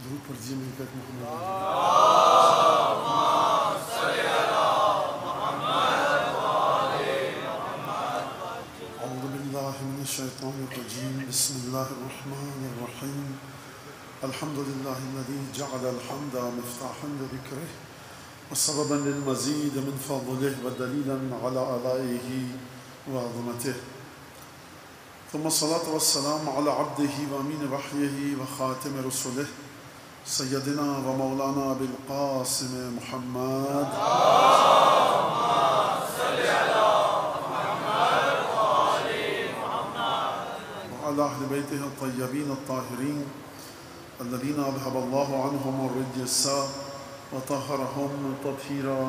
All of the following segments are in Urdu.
درود پڑھیے مل کر محمد اعوذ باللہ من الشیطان الرجیم بسم اللہ الرحمن الرحیم الحمد للہ الذی جعل الحمد مفتاحا لذکرہ وسببا للمزید من فضلہ ودلیلا علی آلائہ وعظمتہ ثم الصلاة والسلام على عبده وامین وحیہ وخاتم رسلہ سیدنا و مولانا بالقاسم محمد وعلى اہل بیتہ الطیبین الطاہرین الذین اذهب اللہ عنہم الرجس وطہرہم تطہیرا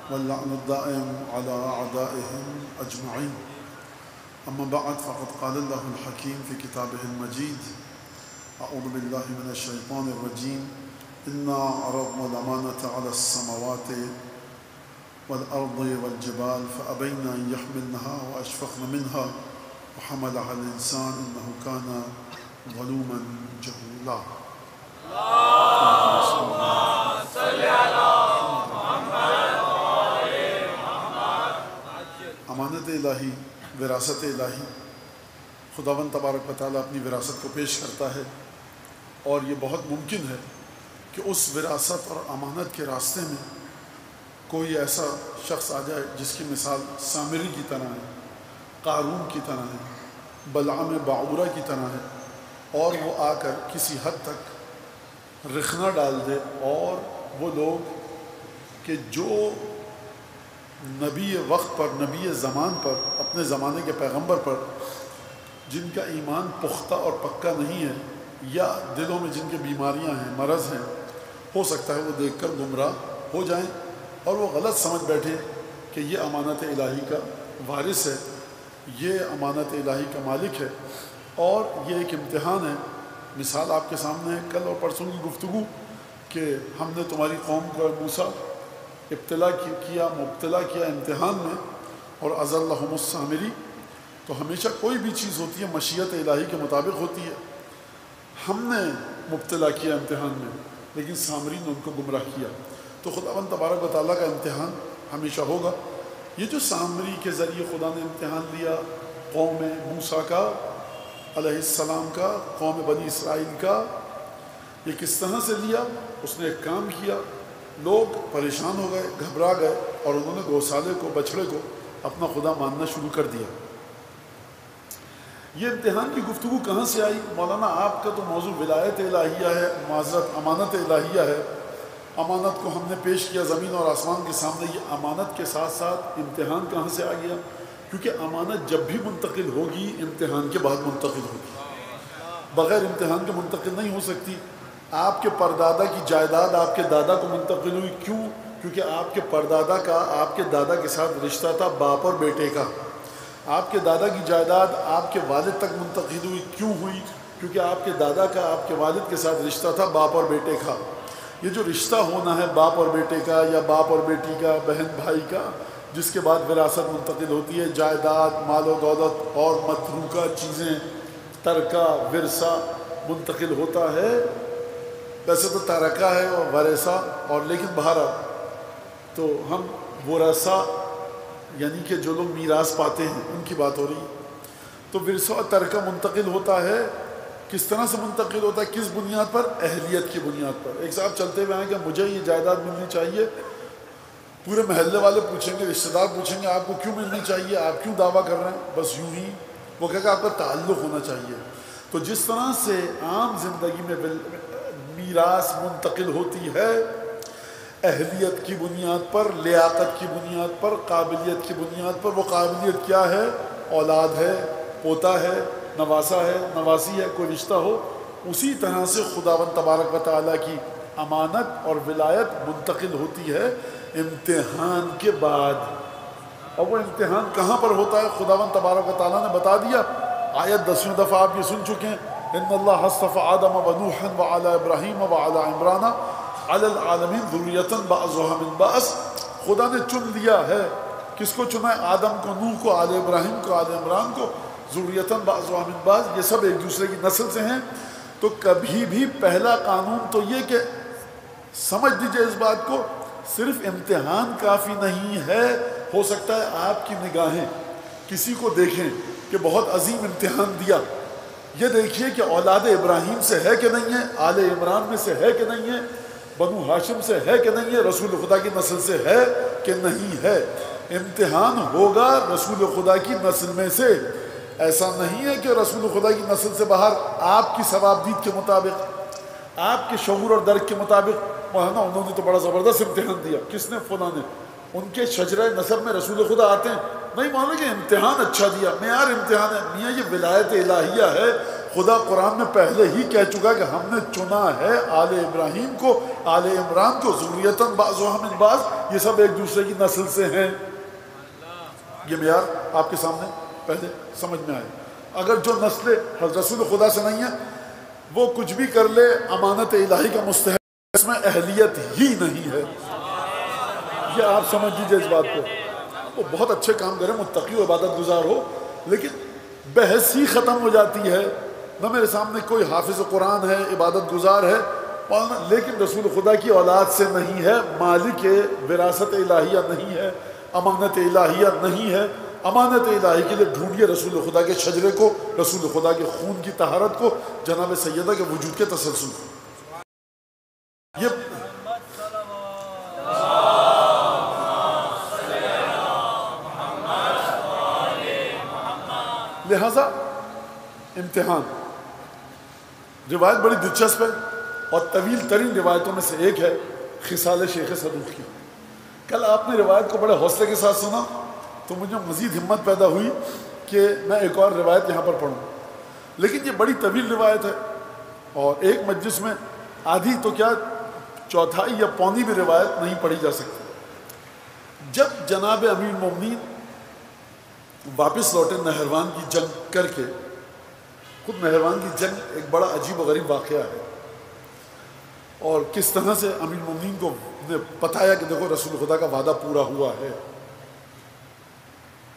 واللعن الدائم على أعدائهم أجمعين أما بعد فقد قال الله الحكيم في كتابه المجيد أعوذ بالله من الشيطان الرجيم إنا عرضنا الأمانة على السماوات والأرض والجبال فأبين أن يحملنها وأشفقن منها وحملها الإنسان إنه كان ظلوما جهولا امانت الہی، وراثت الہی، خداوند تبارک و تعالیٰ اپنی وراثت کو پیش کرتا ہے، اور یہ بہت ممکن ہے کہ اس وراثت اور امانت کے راستے میں کوئی ایسا شخص آ جائے جس کی مثال سامری کی طرح ہے، قارون کی طرح ہے، بلعام باعورہ کی طرح ہے، اور وہ آ کر کسی حد تک رخنہ ڈال دے، اور وہ لوگ کہ جو نبی وقت پر، نبی زمان پر، اپنے زمانے کے پیغمبر پر جن کا ایمان پختہ اور پکا نہیں ہے، یا دلوں میں جن کے بیماریاں ہیں، مرض ہیں، ہو سکتا ہے وہ دیکھ کر گمراہ ہو جائیں اور وہ غلط سمجھ بیٹھے کہ یہ امانت الہی کا وارث ہے، یہ امانت الہی کا مالک ہے، اور یہ ایک امتحان ہے۔ مثال آپ کے سامنے ہے، کل اور پرسوں کی گفتگو کہ ہم نے تمہاری قوم کو موسیٰ مبتلا کیا امتحان میں، اور اذلہم السامری۔ تو ہمیشہ کوئی بھی چیز ہوتی ہے مشیت الہی کے مطابق ہوتی ہے۔ ہم نے مبتلا کیا امتحان میں، لیکن سامری نے ان کو گمراہ کیا۔ تو خداوند تبارک و تعالیٰ کا امتحان ہمیشہ ہوگا۔ یہ جو سامری کے ذریعے خدا نے امتحان لیا قوم موسیٰ کا علیہ السلام کا، قوم بنی اسرائیل کا، یہ کس طرح سے لیا؟ اس نے ایک کام کیا، لوگ پریشان ہو گئے، گھبرا گئے، اور انہوں نے گوسالے کو، بچھڑے کو اپنا خدا ماننا شروع کر دیا۔ یہ امتحان کی گفتگو کہاں سے آئی؟ مولانا آپ کا تو موضوع ولایت الہیہ ہے، معذرت امانت الہیہ ہے۔ امانت کو ہم نے پیش کیا زمین اور آسمان کے سامنے، یہ امانت کے ساتھ ساتھ امتحان کہاں سے آ گیا؟ کیونکہ امانت جب بھی منتقل ہوگی امتحان کے بعد منتقل ہوگی، بغیر امتحان کے منتقل نہیں ہو سکتی۔ آپ کے پردادا کی جائیداد آپ کے دادا کو منتقل ہوئی، کیوں؟ کیونکہ آپ کے پردادا کا آپ کے دادا کے ساتھ رشتہ تھا باپ اور بیٹے کا۔ آپ کے دادا کی جائیداد آپ کے والد تک منتقل ہوئی، کیوں ہوئی؟ کیونکہ آپ کے دادا کا آپ کے والد کے ساتھ رشتہ تھا باپ اور بیٹے کا۔ یہ جو رشتہ ہونا ہے باپ اور بیٹے کا، یا باپ اور بیٹی کا، بہن بھائی کا، جس کے بعد وراثت منتقل ہوتی ہے، جائیداد، مال و دولت اور متروکہ چیزیں، ترکہ، ورثہ منتقل ہوتا ہے۔ ویسے تو ترکہ ہے اور ورثہ، اور لیکن بہرحال تو ہم ورثہ یعنی کہ جو لوگ میراث پاتے ہیں ان کی بات ہو رہی ہے۔ تو ورثہ اور ترکہ منتقل ہوتا ہے، کس طرح سے منتقل ہوتا ہے؟ کس بنیاد پر؟ اہلیت کی بنیاد پر۔ ایک صاحب چلتے ہوئے آئیں کہ مجھے یہ جائیداد ملنی چاہیے، پورے محلے والے پوچھیں گے، رشتہ دار پوچھیں گے آپ کو کیوں ملنی چاہیے، آپ کیوں دعویٰ کر رہے ہیں؟ بس یوں ہی وہ کہے گا آپ کا تعلق ہونا چاہیے۔ تو جس طرح سے عام زندگی میں میراث منتقل ہوتی ہے اہلیت کی بنیاد پر، لیاقت کی بنیاد پر، قابلیت کی بنیاد پر، وہ قابلیت کیا ہے؟ اولاد ہے، پوتا ہے، نواسا ہے، نواسی ہے، کوئی رشتہ ہو۔ اسی طرح سے خداوند تبارک و تعالیٰ کی امانت اور ولایت منتقل ہوتی ہے امتحان کے بعد۔ اور وہ امتحان کہاں پر ہوتا ہے؟ خداوند تبارک و تعالیٰ نے بتا دیا، آیت 10ویں دفعہ آپ یہ سن چکے ہیں، ان اللہ اصطفى آدم ونوحا وعلى ابراہیم وعلى عمران علی العالمین ذریۃ بعضها من بعض۔ خدا نے چن لیا ہے کس کو چنا ہے؟ آدم کو، نوح کو، آل ابراہیم کو، آل عمران کو، ذریتاً بعضها من بعض، یہ سب ایک دوسرے کی نسل سے ہیں۔ تو کبھی بھی پہلا قانون تو یہ کہ سمجھ دیجئے اس بات کو، صرف امتحان کافی نہیں ہے۔ ہو سکتا ہے آپ کی نگاہیں کسی کو دیکھیں کہ بہت عظیم امتحان دیا، یہ دیکھیے کہ اولاد ابراہیم سے ہے کہ نہیں ہے، آل عمران میں سے ہے کہ نہیں ہے، بنو ہاشم سے ہے کہ نہیں ہے، رسول خدا کی نسل سے ہے کہ نہیں ہے۔ امتحان ہوگا رسول خدا کی نسل میں سے۔ ایسا نہیں ہے کہ رسول خدا کی نسل سے باہر آپ کی ثوابدید کے مطابق، آپ کے شعور اور درک کے مطابق، مولانا انہوں نے تو بڑا زبردست امتحان دیا، کس نے؟ فلاں نے، ان کے شجرہ نسب میں رسول خدا آتے ہیں، نہیں مولانا کہ امتحان اچھا دیا، معیار امتحان ہے، میاں یہ ولایت الہیہ ہے۔ خدا قرآن میں پہلے ہی کہہ چکا کہ ہم نے چنا ہے آل ابراہیم کو، آل عمران کو، ذریتاً بعضها من بعض، یہ سب ایک دوسرے کی نسل سے ہیں۔ یہ معیار آپ کے سامنے پہلے سمجھ میں آئے۔ اگر جو نسل حضرت رسول خدا سے نہیں ہے وہ کچھ بھی کر لے، امانت الہی کا مستحق، اس میں اہلیت ہی نہیں ہے۔ یہ آپ سمجھ لیجیے اس بات کو۔ وہ بہت اچھے کام کرے، متقی و عبادت گزار ہو، لیکن بحث ہی ختم ہو جاتی ہے۔ نہ میرے سامنے کوئی حافظ قرآن ہے، عبادت گزار ہے، لیکن رسول خدا کی اولاد سے نہیں ہے، مالک وراثت الہیہ نہیں ہے، امانت الہیہ نہیں ہے۔ امانت الہی کے لیے ڈھونڈیے رسول خدا کے شجرے کو، رسول خدا کے خون کی طہارت کو، جناب سیدہ کے وجود کے تسلسل کو۔ یہ لہذا امتحان، روایت بڑی دلچسپ ہے اور طویل ترین روایتوں میں سے ایک ہے خصال شیخ صدوق کی۔ کل آپ نے روایت کو بڑے حوصلے کے ساتھ سنا تو مجھے مزید ہمت پیدا ہوئی کہ میں ایک اور روایت یہاں پر پڑھوں، لیکن یہ بڑی طویل روایت ہے اور ایک مجلس میں آدھی تو کیا چوتھائی یا پونی بھی روایت نہیں پڑھی جا سکتی۔ جب جناب امیر المومنین واپس لوٹے نہروان کی جنگ کر کے، خود نہروان کی جنگ ایک بڑا عجیب و غریب واقعہ ہے، اور کس طرح سے امیر المومنین کو نے بتایا کہ دیکھو رسول خدا کا وعدہ پورا ہوا ہے۔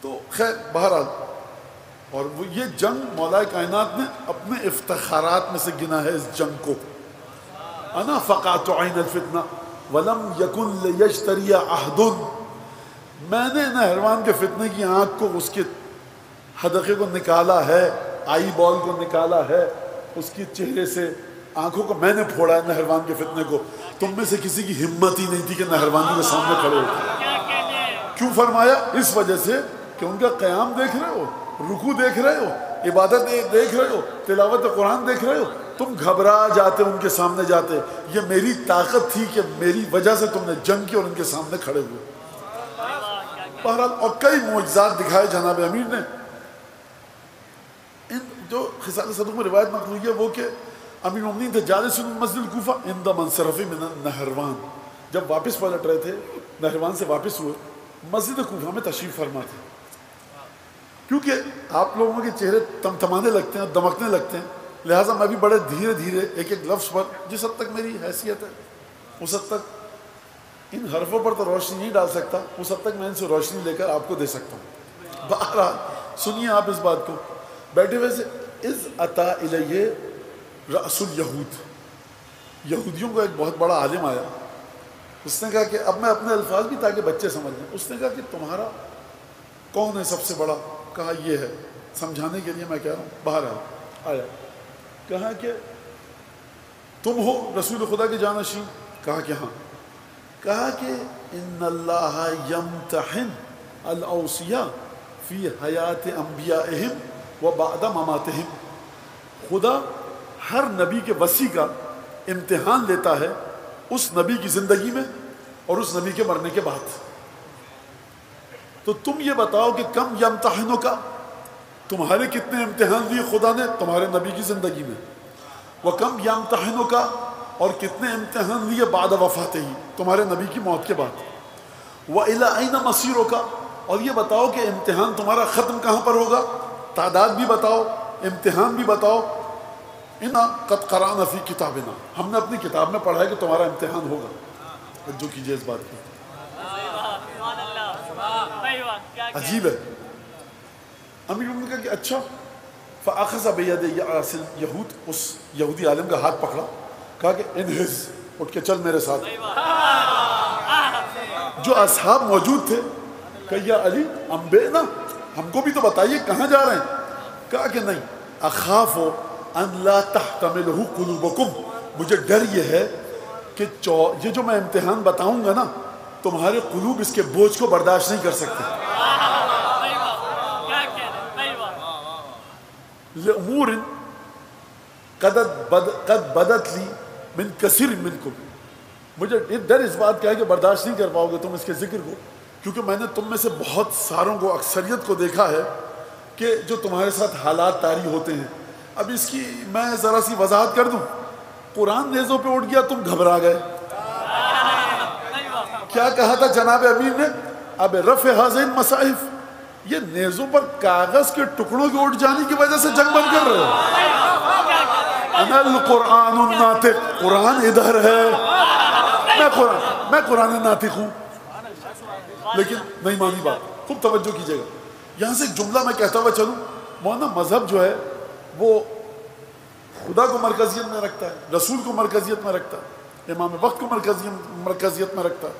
تو خیر بہرحال، اور وہ یہ جنگ مولا کائنات نے اپنے افتخارات میں سے گنا ہے اس جنگ کو۔ انا فقعت عین الفتنہ ولم یکن لیشتری عہد، میں نے نہروان کے فتنے کی آنکھ کو، اس کے حدقے کو نکالا ہے، آئی بال کو نکالا ہے، اس کی چہرے سے آنکھوں کو میں نے پھوڑا ہے نہروان کے فتنے کو۔ تم میں سے کسی کی ہمت ہی نہیں تھی کہ نہروانی کے سامنے کھڑے ہوتے۔ کیوں فرمایا؟ اس وجہ سے کہ ان کا قیام دیکھ رہے ہو، رکوع دیکھ رہے ہو، عبادت دیکھ رہے ہو، تلاوت قرآن دیکھ رہے ہو، تم گھبرا جاتے ان کے سامنے جاتے۔ یہ میری طاقت تھی کہ میری وجہ سے تم نے جنگ کی اور ان کے سامنے کھڑے ہوئے۔ بہرحال اور کئی معجزات دکھائے جناب امیر نے۔ ان جو خصال صدوق میں روایت نقل ہوئی ہے وہ کہ امیر المومنین تھے جالس مسجد الکوفہ عند منصرف من النہروان، جب واپس پلٹ رہے تھے، نہروان سے واپس ہوئے، مسجد کوفہ میں تشریف فرما تھے۔ کیونکہ آپ لوگوں کے چہرے تمتمانے لگتے ہیں، دمکنے لگتے ہیں، لہٰذا میں بھی بڑے دھیرے دھیرے ایک ایک لفظ پر، جس حد تک میری حیثیت ہے اس حد تک ان حرفوں پر تو روشنی نہیں ڈال سکتا، اس حد تک میں ان سے روشنی لے کر آپ کو دے سکتا ہوں۔ بہرحال سنیے آپ اس بات کو، بیٹھے ہوئے سے اذ اتا الیہ رأس الیہود، یہودیوں کا ایک بہت بڑا عالم آیا، اس نے کہا کہ اب میں اپنے الفاظ بھی تاکہ بچے سمجھ لیں، اس نے کہا کہ تمہارا کون ہے سب سے بڑا؟ کہا یہ ہے، سمجھانے کے لیے میں کہہ رہا ہوں۔ بہرحال آیا، کہا کہ تم ہو رسول خدا کے جانشین؟ کہا کہ ہاں۔ کہا کہ ان اللہ یمتحن الاوصیاء فی حیات انبیائہم و بعد مماتہم، خدا ہر نبی کے وصی کا امتحان لیتا ہے اس نبی کی زندگی میں اور اس نبی کے مرنے کے بعد۔ تو تم یہ بتاؤ کہ کم یمتحنوں کا، تمہارے کتنے امتحان لیے خدا نے تمہارے نبی کی زندگی میں، وہ کم یمتحنوں کا، اور کتنے امتحان لیے بعد وفات ہی، تمہارے نبی کی موت کے بعد، وَإِلَىٰ أَيْنَ مَصِيرُكَ، اور یہ بتاؤ کہ امتحان تمہارا ختم کہاں پر ہوگا، تعداد بھی بتاؤ، امتحان بھی بتاؤ۔ اِنَّا قَدْ قَرَأْنَا فِي كِتَابِنَا، ہم نے اپنی کتاب میں پڑھا ہے کہ تمہارا امتحان ہوگا۔ جو کیجئے اس بات کی، عجیب ہے. امیر نے کہا کہ اچھا. فاخذ بید یاس الیہود، اس یہودی عالم کا ہاتھ پکڑا، کہا کہ انہز، اٹھ کے چل میرے ساتھ. جو اصحاب موجود تھے کہ یا علی انبئنا، ہم کو بھی تو بتائیے کہاں جا رہے ہیں. کہا کہ نہیں، اخاف ان لا تحتملہ قلوبکم، مجھے ڈر یہ ہے کہ یہ جو میں امتحان بتاؤں گا نا، تمہارے قلوب اس کے بوجھ کو برداشت نہیں کر سکتے. لامور قد بدت لی من کثیر منکم، مجھے ڈر اس بات کا ہے کہ برداشت نہیں کر پاؤ گے تم اس کے ذکر کو، کیونکہ میں نے تم میں سے بہت ساروں کو، اکثریت کو دیکھا ہے کہ جو تمہارے ساتھ حالات طاری ہوتے ہیں. اب اس کی میں ذرا سی وضاحت کر دوں. قرآن نیزوں پہ اٹھ گیا، تم گھبرا گئے. کیا کہا تھا جناب امیر نے؟ اب رفع حاضر مصاحف، یہ نیزوں پر کاغذ کے ٹکڑوں کے اٹھ جانے کی وجہ سے جنگ بند کر رہے ہو. انا القرآن الناطق، قرآن ادھر ہے، میں قرآن ناطق ہوں. لیکن نہیں مانی بات. خوب توجہ کیجیے گا. یہاں سے ایک جملہ میں کہتا ہوا چلوں. مولانا مذہب جو ہے وہ خدا کو مرکزیت میں رکھتا ہے، رسول کو مرکزیت میں رکھتا ہے، امام وقت کو مرکزیت میں رکھتا ہے.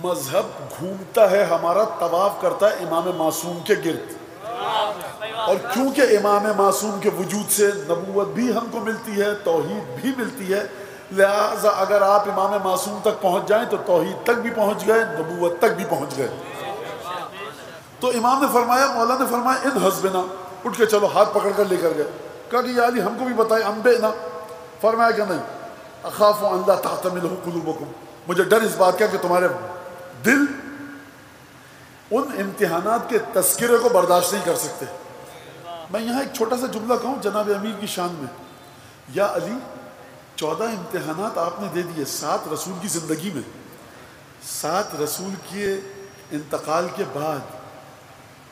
مذہب گھومتا ہے، ہمارا طواف کرتا ہے امام معصوم کے گرد. اور کیونکہ امام معصوم کے وجود سے نبوت بھی ہم کو ملتی ہے، توحید بھی ملتی ہے، لہذا اگر آپ امام معصوم تک پہنچ جائیں تو توحید تک بھی پہنچ گئے، نبوت تک بھی پہنچ گئے. تو امام نے فرمایا، مولا نے فرمایا ان حسبنا، اٹھ کے چلو، ہاتھ پکڑ کر لے کر گئے. کہا کہ یا علی ہم کو بھی بتائے. انبئنا، فرمایا کہ نہیں، اخاف ان لا تحتملہ قلوبکم، مجھے ڈر اس بات کا کہ تمہارے دل ان امتحانات کے تذکرے کو برداشت نہیں کر سکتے. میں یہاں ایک چھوٹا سا جملہ کہوں جناب امیر کی شان میں. یا علی 14 امتحانات آپ نے دے دیے 7 رسول کی زندگی میں، 7 رسول کے انتقال کے بعد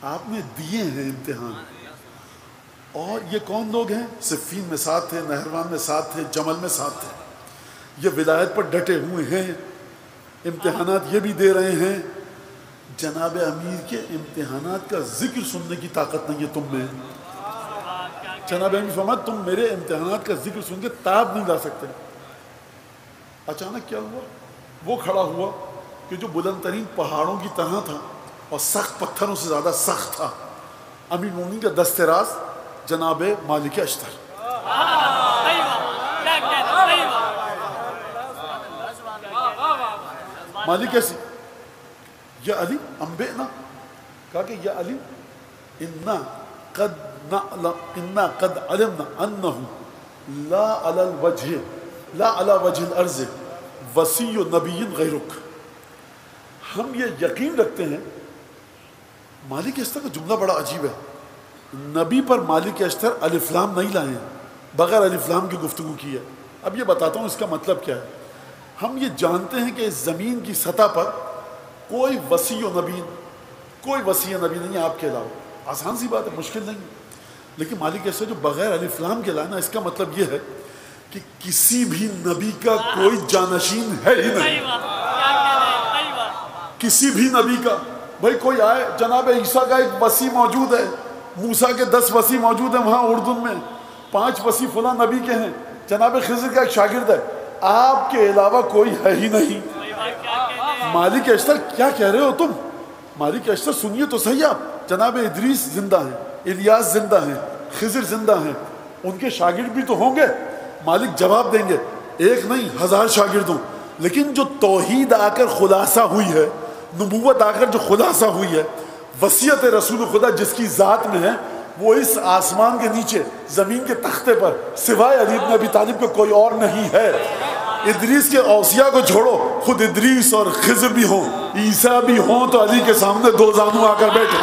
آپ نے دیے ہیں امتحان. اور یہ کون لوگ ہیں؟ صفین میں 7 تھے، نہروان میں 7 تھے، جمل میں 7 تھے. یہ ولایت پر ڈٹے ہوئے ہیں، امتحانات یہ بھی دے رہے ہیں. جناب امیر کے امتحانات کا ذکر سننے کی طاقت نہیں ہے تم میں. جناب امیر فرمایا تم میرے امتحانات کا ذکر سن کے تاب نہیں لا سکتے. اچانک کیا ہوا؟ وہ کھڑا ہوا کہ جو بلند ترین پہاڑوں کی طرح تھا اور سخت پتھروں سے زیادہ سخت تھا. امیر مومنین کا دست راست جناب مالک اشتر. مالک ایسی، یا علی انبئنا، کہا کہ یا علی انا قد علمنا انہ لا علی وجہ الارض وسیع نبی غیرک. ہم یہ یقین رکھتے ہیں. مالک اشتر کا جملہ بڑا عجیب ہے. نبی پر مالک اشتر الف لام نہیں لائے ہیں، بغیر الف لام کی گفتگو کی ہے. اب یہ بتاتا ہوں اس کا مطلب کیا ہے. ہم یہ جانتے ہیں کہ اس زمین کی سطح پر کوئی وسیع نبی نہیں ہے آپ کے علاوہ. آسان سی بات ہے، مشکل نہیں ہے. لیکن مالک اشتر جو بغیر الف لام کے لائے نا، اس کا مطلب یہ ہے کہ کسی بھی نبی کا کوئی جانشین ہے ہی نہیں. کسی بھی نبی کا. بھائی کوئی آئے، جناب عیسیٰ کا ایک وصی موجود ہے، موسیٰ کے 10 وصی موجود ہیں وہاں اردن میں، 5 وصی فلاں نبی کے ہیں، جناب خضر کا ایک شاگرد ہے، آپ کے علاوہ کوئی ہے ہی نہیں. مالک اشتر کیا کہہ رہے ہو تم؟ مالک اشتر سنیے تو صحیح آپ. جناب ادریس زندہ ہیں، الیاس زندہ ہیں، خضر زندہ ہیں، ان کے شاگرد بھی تو ہوں گے. مالک جواب دیں گے، ایک نہیں 1000 شاگرد ہوں. لیکن جو توحید آ کر خلاصہ ہوئی ہے، نبوت آ کر جو خلاصہ ہوئی ہے، وصیت رسول خدا جس کی ذات میں ہے، وہ اس آسمان کے نیچے زمین کے تختے پر سوائے علی بن ابی طالب کے کوئی اور نہیں ہے. ادریس کے اوصیاء کو چھوڑو، خود ادریس اور خضر بھی ہوں، عیسیٰ بھی ہوں، تو علی کے سامنے 2 زانو آ کر بیٹھے.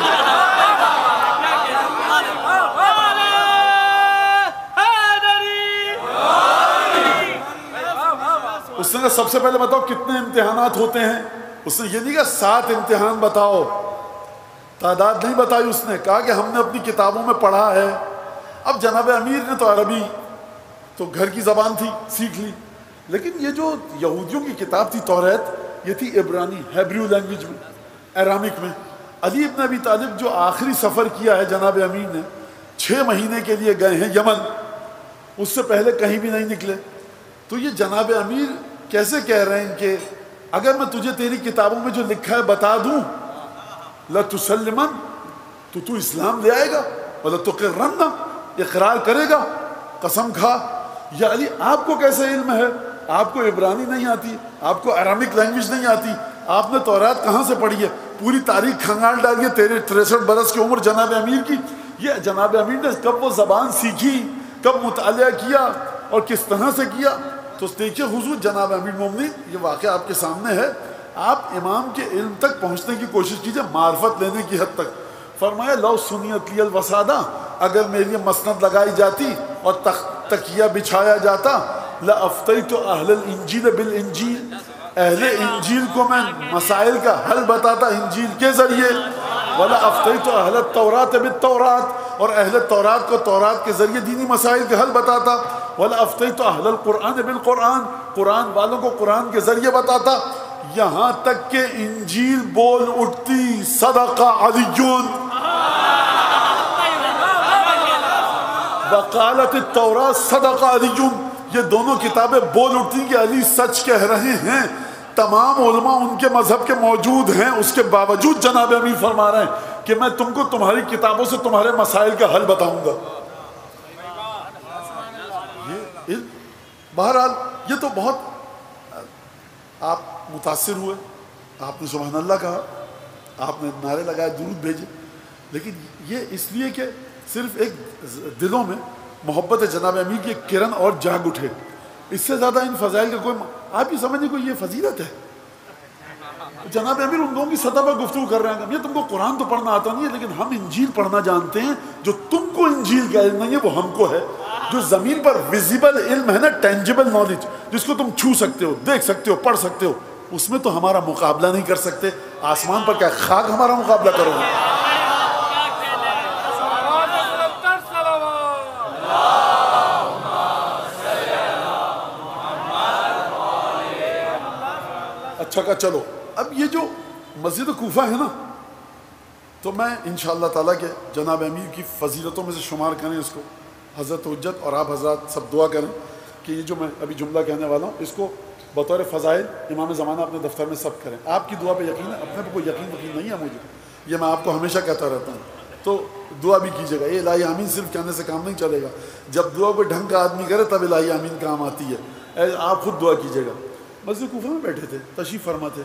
اس نے کہا سب سے پہلے بتاؤ کتنے امتحانات ہوتے ہیں. اس نے یہ نہیں کہا 7 امتحان بتاؤ، تعداد نہیں بتائی. اس نے کہا کہ ہم نے اپنی کتابوں میں پڑھا ہے. اب جناب امیر نے تو عربی تو گھر کی زبان تھی، سیکھ لی. لیکن یہ جو یہودیوں کی کتاب تھی توریت، یہ تھی عبرانی، ہیبریو لینگویج میں، ایرامک میں. علی ابن ابی طالب جو آخری سفر کیا ہے جناب امیر نے، 6 مہینے کے لیے گئے ہیں یمن، اس سے پہلے کہیں بھی نہیں نکلے. تو یہ جناب امیر کیسے کہہ رہے ہیں کہ اگر میں تجھے تیری کتابوں میں جو لکھا ہے بتا دوں، لَتُسَلِّمَنْ، تو اسلام لے آئے گا، وَلَتُقِرَّنَّ، اقرار کرے گا، قسم کھا. یا علی آپ کو کیسے علم ہے؟ آپ کو عبرانی نہیں آتی، آپ کو عرامک لینگویج نہیں آتی، آپ نے تورات کہاں سے پڑھی ہے؟ پوری تاریخ کھنگال ڈالیے 63 برس کی عمر جناب امیر کی. یہ جناب امیر نے کب وہ زبان سیکھی، کب مطالعہ کیا اور کس طرح سے کیا. تو دیکھیے حضور جناب امیر مومنین، یہ واقعہ آپ کے سامنے ہے. آپ امام کے علم تک پہنچنے کی کوشش کیجئے، معرفت لینے کی حد تک. فرمایا لو سنیت لی الوسادہ، اگر میرے لیے مسند لگائی جاتی اور تکیہ بچھایا جاتا، لَأَفْتَيْتُ أَهْلَ الْإِنْجِيلَ بِالْإِنْجِيلِ، اہل انجیل کو میں مسائل کا حل بتاتا انجیل کے ذریعے. وَلَا أَفْتَيْتُ أَهْلَ التَّوْرَاةَ بِالتَّوْرَاةِ، اور اہل تورات کو تورات کے ذریعے دینی مسائل کا حل بتاتا. وَلَا أَفْتَيْتُ أَهْلَ الْقُرْآنِ بِالْقُرْآنِ، قرآن والوں کو قرآن کے ذریعے بتاتا. یہاں تک کہ انجیل بول اٹھتی صدق علیون، وقالت التوراۃ صدق علیون، یہ دونوں کتابیں بول اٹھتی کہ علی سچ کہہ رہے ہیں. تمام علماء ان کے مذہب کے موجود ہیں، اس کے باوجود جناب امیر فرما رہے ہیں کہ میں تم کو تمہاری کتابوں سے تمہارے مسائل کا حل بتاؤں گا. بہرحال یہ تو بہت آپ متاثر ہوئے، آپ نے سبحان اللہ کہا، آپ نے نعرے لگائے، درود بھیجے، لیکن یہ اس لیے کہ صرف ایک دلوں میں محبت جناب امیر کی ایک کرن اور جاگ اٹھے. اس سے زیادہ ان فضائل کا کوئی آپ ہی سمجھیں کوئی یہ فضیلت ہے؟ جناب امیر ان لوگوں کی سطح پر گفتگو کر رہے ہیں. یہ تم کو قرآن تو پڑھنا آتا نہیں ہے، لیکن ہم انجیل پڑھنا جانتے ہیں. جو تم کو انجیل کا علم نہیں ہے وہ ہم کو ہے. جو زمین پر ویزیبل علم ہے نا، ٹینجیبل نالج، جس کو تم چھو سکتے ہو، دیکھ سکتے ہو، پڑھ سکتے ہو، اس میں تو ہمارا مقابلہ نہیں کر سکتے. آسمان پر کیا خاک ہمارا مقابلہ کرو گے؟ اچھا کا چلو، اب یہ جو مسجد کوفہ ہے نا، تو میں انشاءاللہ تعالیٰ کے جناب امیر کی فضیلتوں میں سے شمار کریں اس کو. حضرت حجت اور آپ حضرات سب دعا کریں کہ یہ جو میں ابھی جملہ کہنے والا ہوں اس کو بطور فضائل امام زمانہ اپنے دفتر میں سب کریں. آپ کی دعا پہ یقین ہے، اپنے پہ کوئی یقین نہیں ہے مجھے، یہ میں آپ کو ہمیشہ کہتا رہتا ہوں. تو دعا بھی کیجیے گا. یہ الہی آمین صرف کہنے سے کام نہیں چلے گا، جب دعا کوئی ڈھنگ کا آدمی کرے تب الہی آمین کام آتی ہے. آپ خود دعا کیجیے گا. مسجد کوفہ میں بیٹھے تھے، تشریف فرما تھے،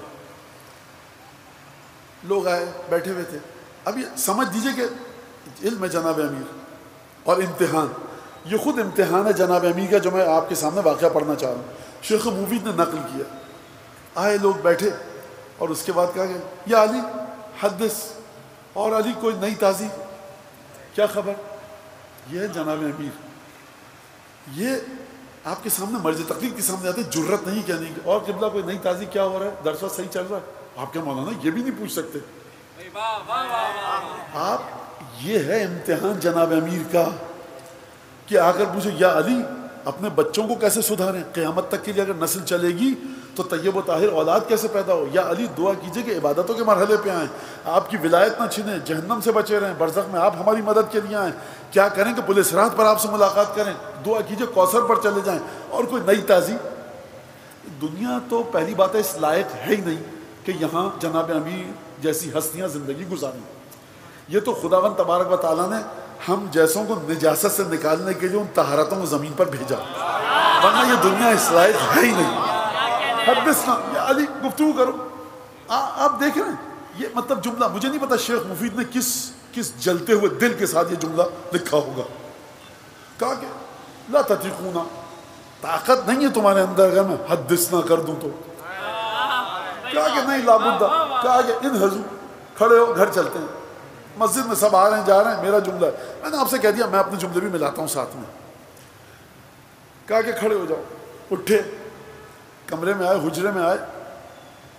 لوگ آئے بیٹھے ہوئے تھے. اب یہ سمجھ دیجئے کہ علم جناب امیر اور امتحان، یہ خود امتحان ہے جناب امیر کا جو میں آپ کے سامنے واقعہ پڑھنا چاہ رہا ہوں. شیخ مفید نے نقل کیا. آئے لوگ بیٹھے اور اس کے بعد کہا گیا یا علی حدث، اور علی کوئی نئی تازی، کیا خبر؟ یہ ہے جناب امیر. یہ آپ کے سامنے مرض تقلید کے سامنے آتے، جرت نہیں کہنے کی. اور قبلہ کوئی نئی تازی کیا ہو رہا ہے، درس صحیح چل رہا ہے؟ آپ کے مولانا یہ بھی نہیں پوچھ سکتے. آپ یہ ہے امتحان جناب امیر کا کہ آ کر پوچھے یا علی اپنے بچوں کو کیسے سدھاریں، قیامت تک کے لیے اگر نسل چلے گی تو طیب و طاہر اولاد کیسے پیدا ہو. یا علی دعا کیجئے کہ عبادتوں کے مرحلے پہ آئیں، آپ کی ولایت نہ چھنیں، جہنم سے بچے رہیں، برزخ میں آپ ہماری مدد کے لیے آئیں. کیا کریں کہ پل صراط پر آپ سے ملاقات کریں. دعا کیجئے کوثر پر چلے جائیں. اور کوئی نئی تازی، دنیا تو پہلی بات ہے اس لائق ہے ہی نہیں کہ یہاں جناب امیر جیسی ہستیاں زندگی گزاریں. یہ تو خداوند تبارک و تعالیٰ نے ہم جیسوں کو نجاست سے نکالنے کے لیے ان طہارتوں کو زمین پر بھیجا، ورنہ یہ دنیا اس لائق ہے ہی نہیں. حدثنا یا علی گفتگو کرو. آپ دیکھ رہے ہیں یہ مطلب جملہ، مجھے نہیں پتا شیخ مفید نے کس جلتے ہوئے دل کے ساتھ یہ جملہ لکھا ہوگا. کہا کہ لا تطیقون، طاقت نہیں ہے تمہارے اندر اگر میں حدثنا کر دوں تو. کہا کہ نہیں لابد. کہا کہ انہضوا، کھڑے ہو، گھر چلتے ہیں. مسجد میں سب آ رہے ہیں جا رہے ہیں، میرا جملہ ہے. میں نے آپ سے کہہ دیا میں اپنے جملے بھی ملاتا ہوں ساتھ میں. کہا کہ کھڑے ہو جاؤ. اٹھے، کمرے میں آئے، حجرے میں آئے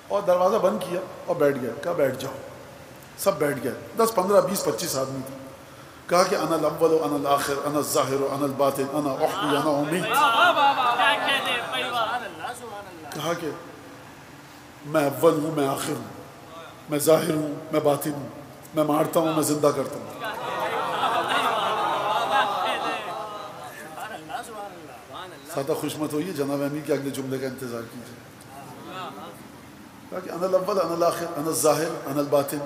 اور دروازہ بند کیا اور بیٹھ گئے. کہا بیٹھ جاؤ. سب بیٹھ گئے. 10 15 20 25 آدمی تھے. کہا کہ انا الاول انا الاخر انا الظاہر انا الباطن انا احیی انا امیت. کہا کہ میں اول ہوں، میں آخر ہوں، میں ظاہر ہوں، میں باطن ہوں. میں مارتا ہوں، میں زندہ کرتا ہوں. سادہ خوش مت ہوئیے، جناب امیر کے اگلے جملے کا انتظار کیجیے. کہا کہ انا الاول انا الاخر انا الظاہر انا الباطن.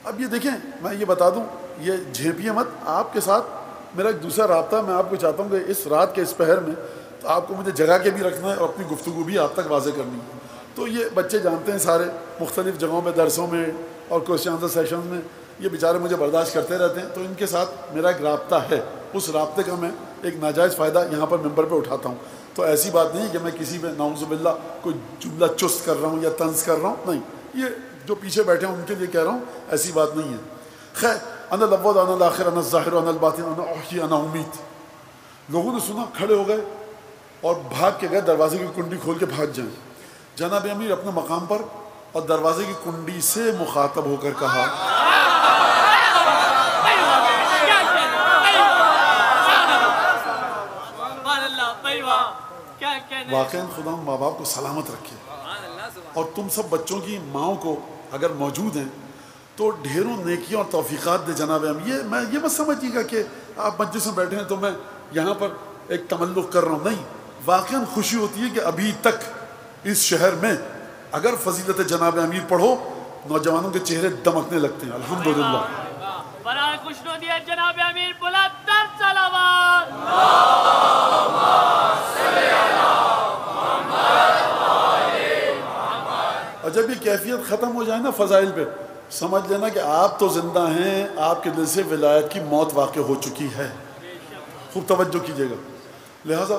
اب یہ دیکھیں، میں یہ بتا دوں، یہ جھیپیے مت. آپ کے ساتھ میرا ایک دوسرا رابطہ، میں آپ کو چاہتا ہوں کہ اس رات کے اس پہر میں تو آپ کو مجھے جگہ کے بھی رکھنا ہے اور اپنی گفتگو بھی آپ تک واضح کرنی ہے. تو یہ بچے جانتے ہیں سارے، مختلف جگہوں میں درسوں میں اور کوشچن آنسر سیشنز میں یہ بیچارے مجھے برداشت کرتے رہتے ہیں، تو ان کے ساتھ میرا ایک رابطہ ہے. اس رابطے کا میں ایک ناجائز فائدہ یہاں پر ممبر پہ اٹھاتا ہوں. تو ایسی بات نہیں کہ میں کسی پہ نعوذ باللہ کوئی جملہ چست کر رہا ہوں یا طنز کر رہا ہوں، نہیں. یہ جو پیچھے بیٹھے ہیں ان کے لیے کہہ رہا ہوں، ایسی بات نہیں ہے. خیر، انا الاول انا الاخر انا الظاہر انا الباطن انا احیی انا امید. لوگوں نے سنا، کھڑے ہو گئے اور بھاگ کے گئے، دروازے کی کنڈی کھول کے بھاگ جائیں. جناب امیر اپنے مقام پر اور دروازے کی کنڈی سے مخاطب ہو کر کہا، واقعاً خدا ماں باپ کو سلامت رکھے، اور تم سب بچوں کی ماؤں کو اگر موجود ہیں تو ڈھیروں نیکیاں اور توفیقات دے. جناب یہ میں یہ مت سمجھیے گا کہ آپ مجلس میں بیٹھے ہیں تو میں یہاں پر ایک تملق کر رہا ہوں، نہیں. واقعاً خوشی ہوتی ہے کہ ابھی تک اس شہر میں اگر فضیلت جناب امیر پڑھو، نوجوانوں کے چہرے دمکنے لگتے ہیں. الحمدللہ. برائے خوشنودی جناب امیر بلند تر صلوات. اور جب یہ کیفیت ختم ہو جائے نا فضائل پہ، سمجھ لینا کہ آپ تو زندہ ہیں، آپ کے دل سے ولایت کی موت واقع ہو چکی ہے. خوب توجہ کیجیے گا. لہٰذا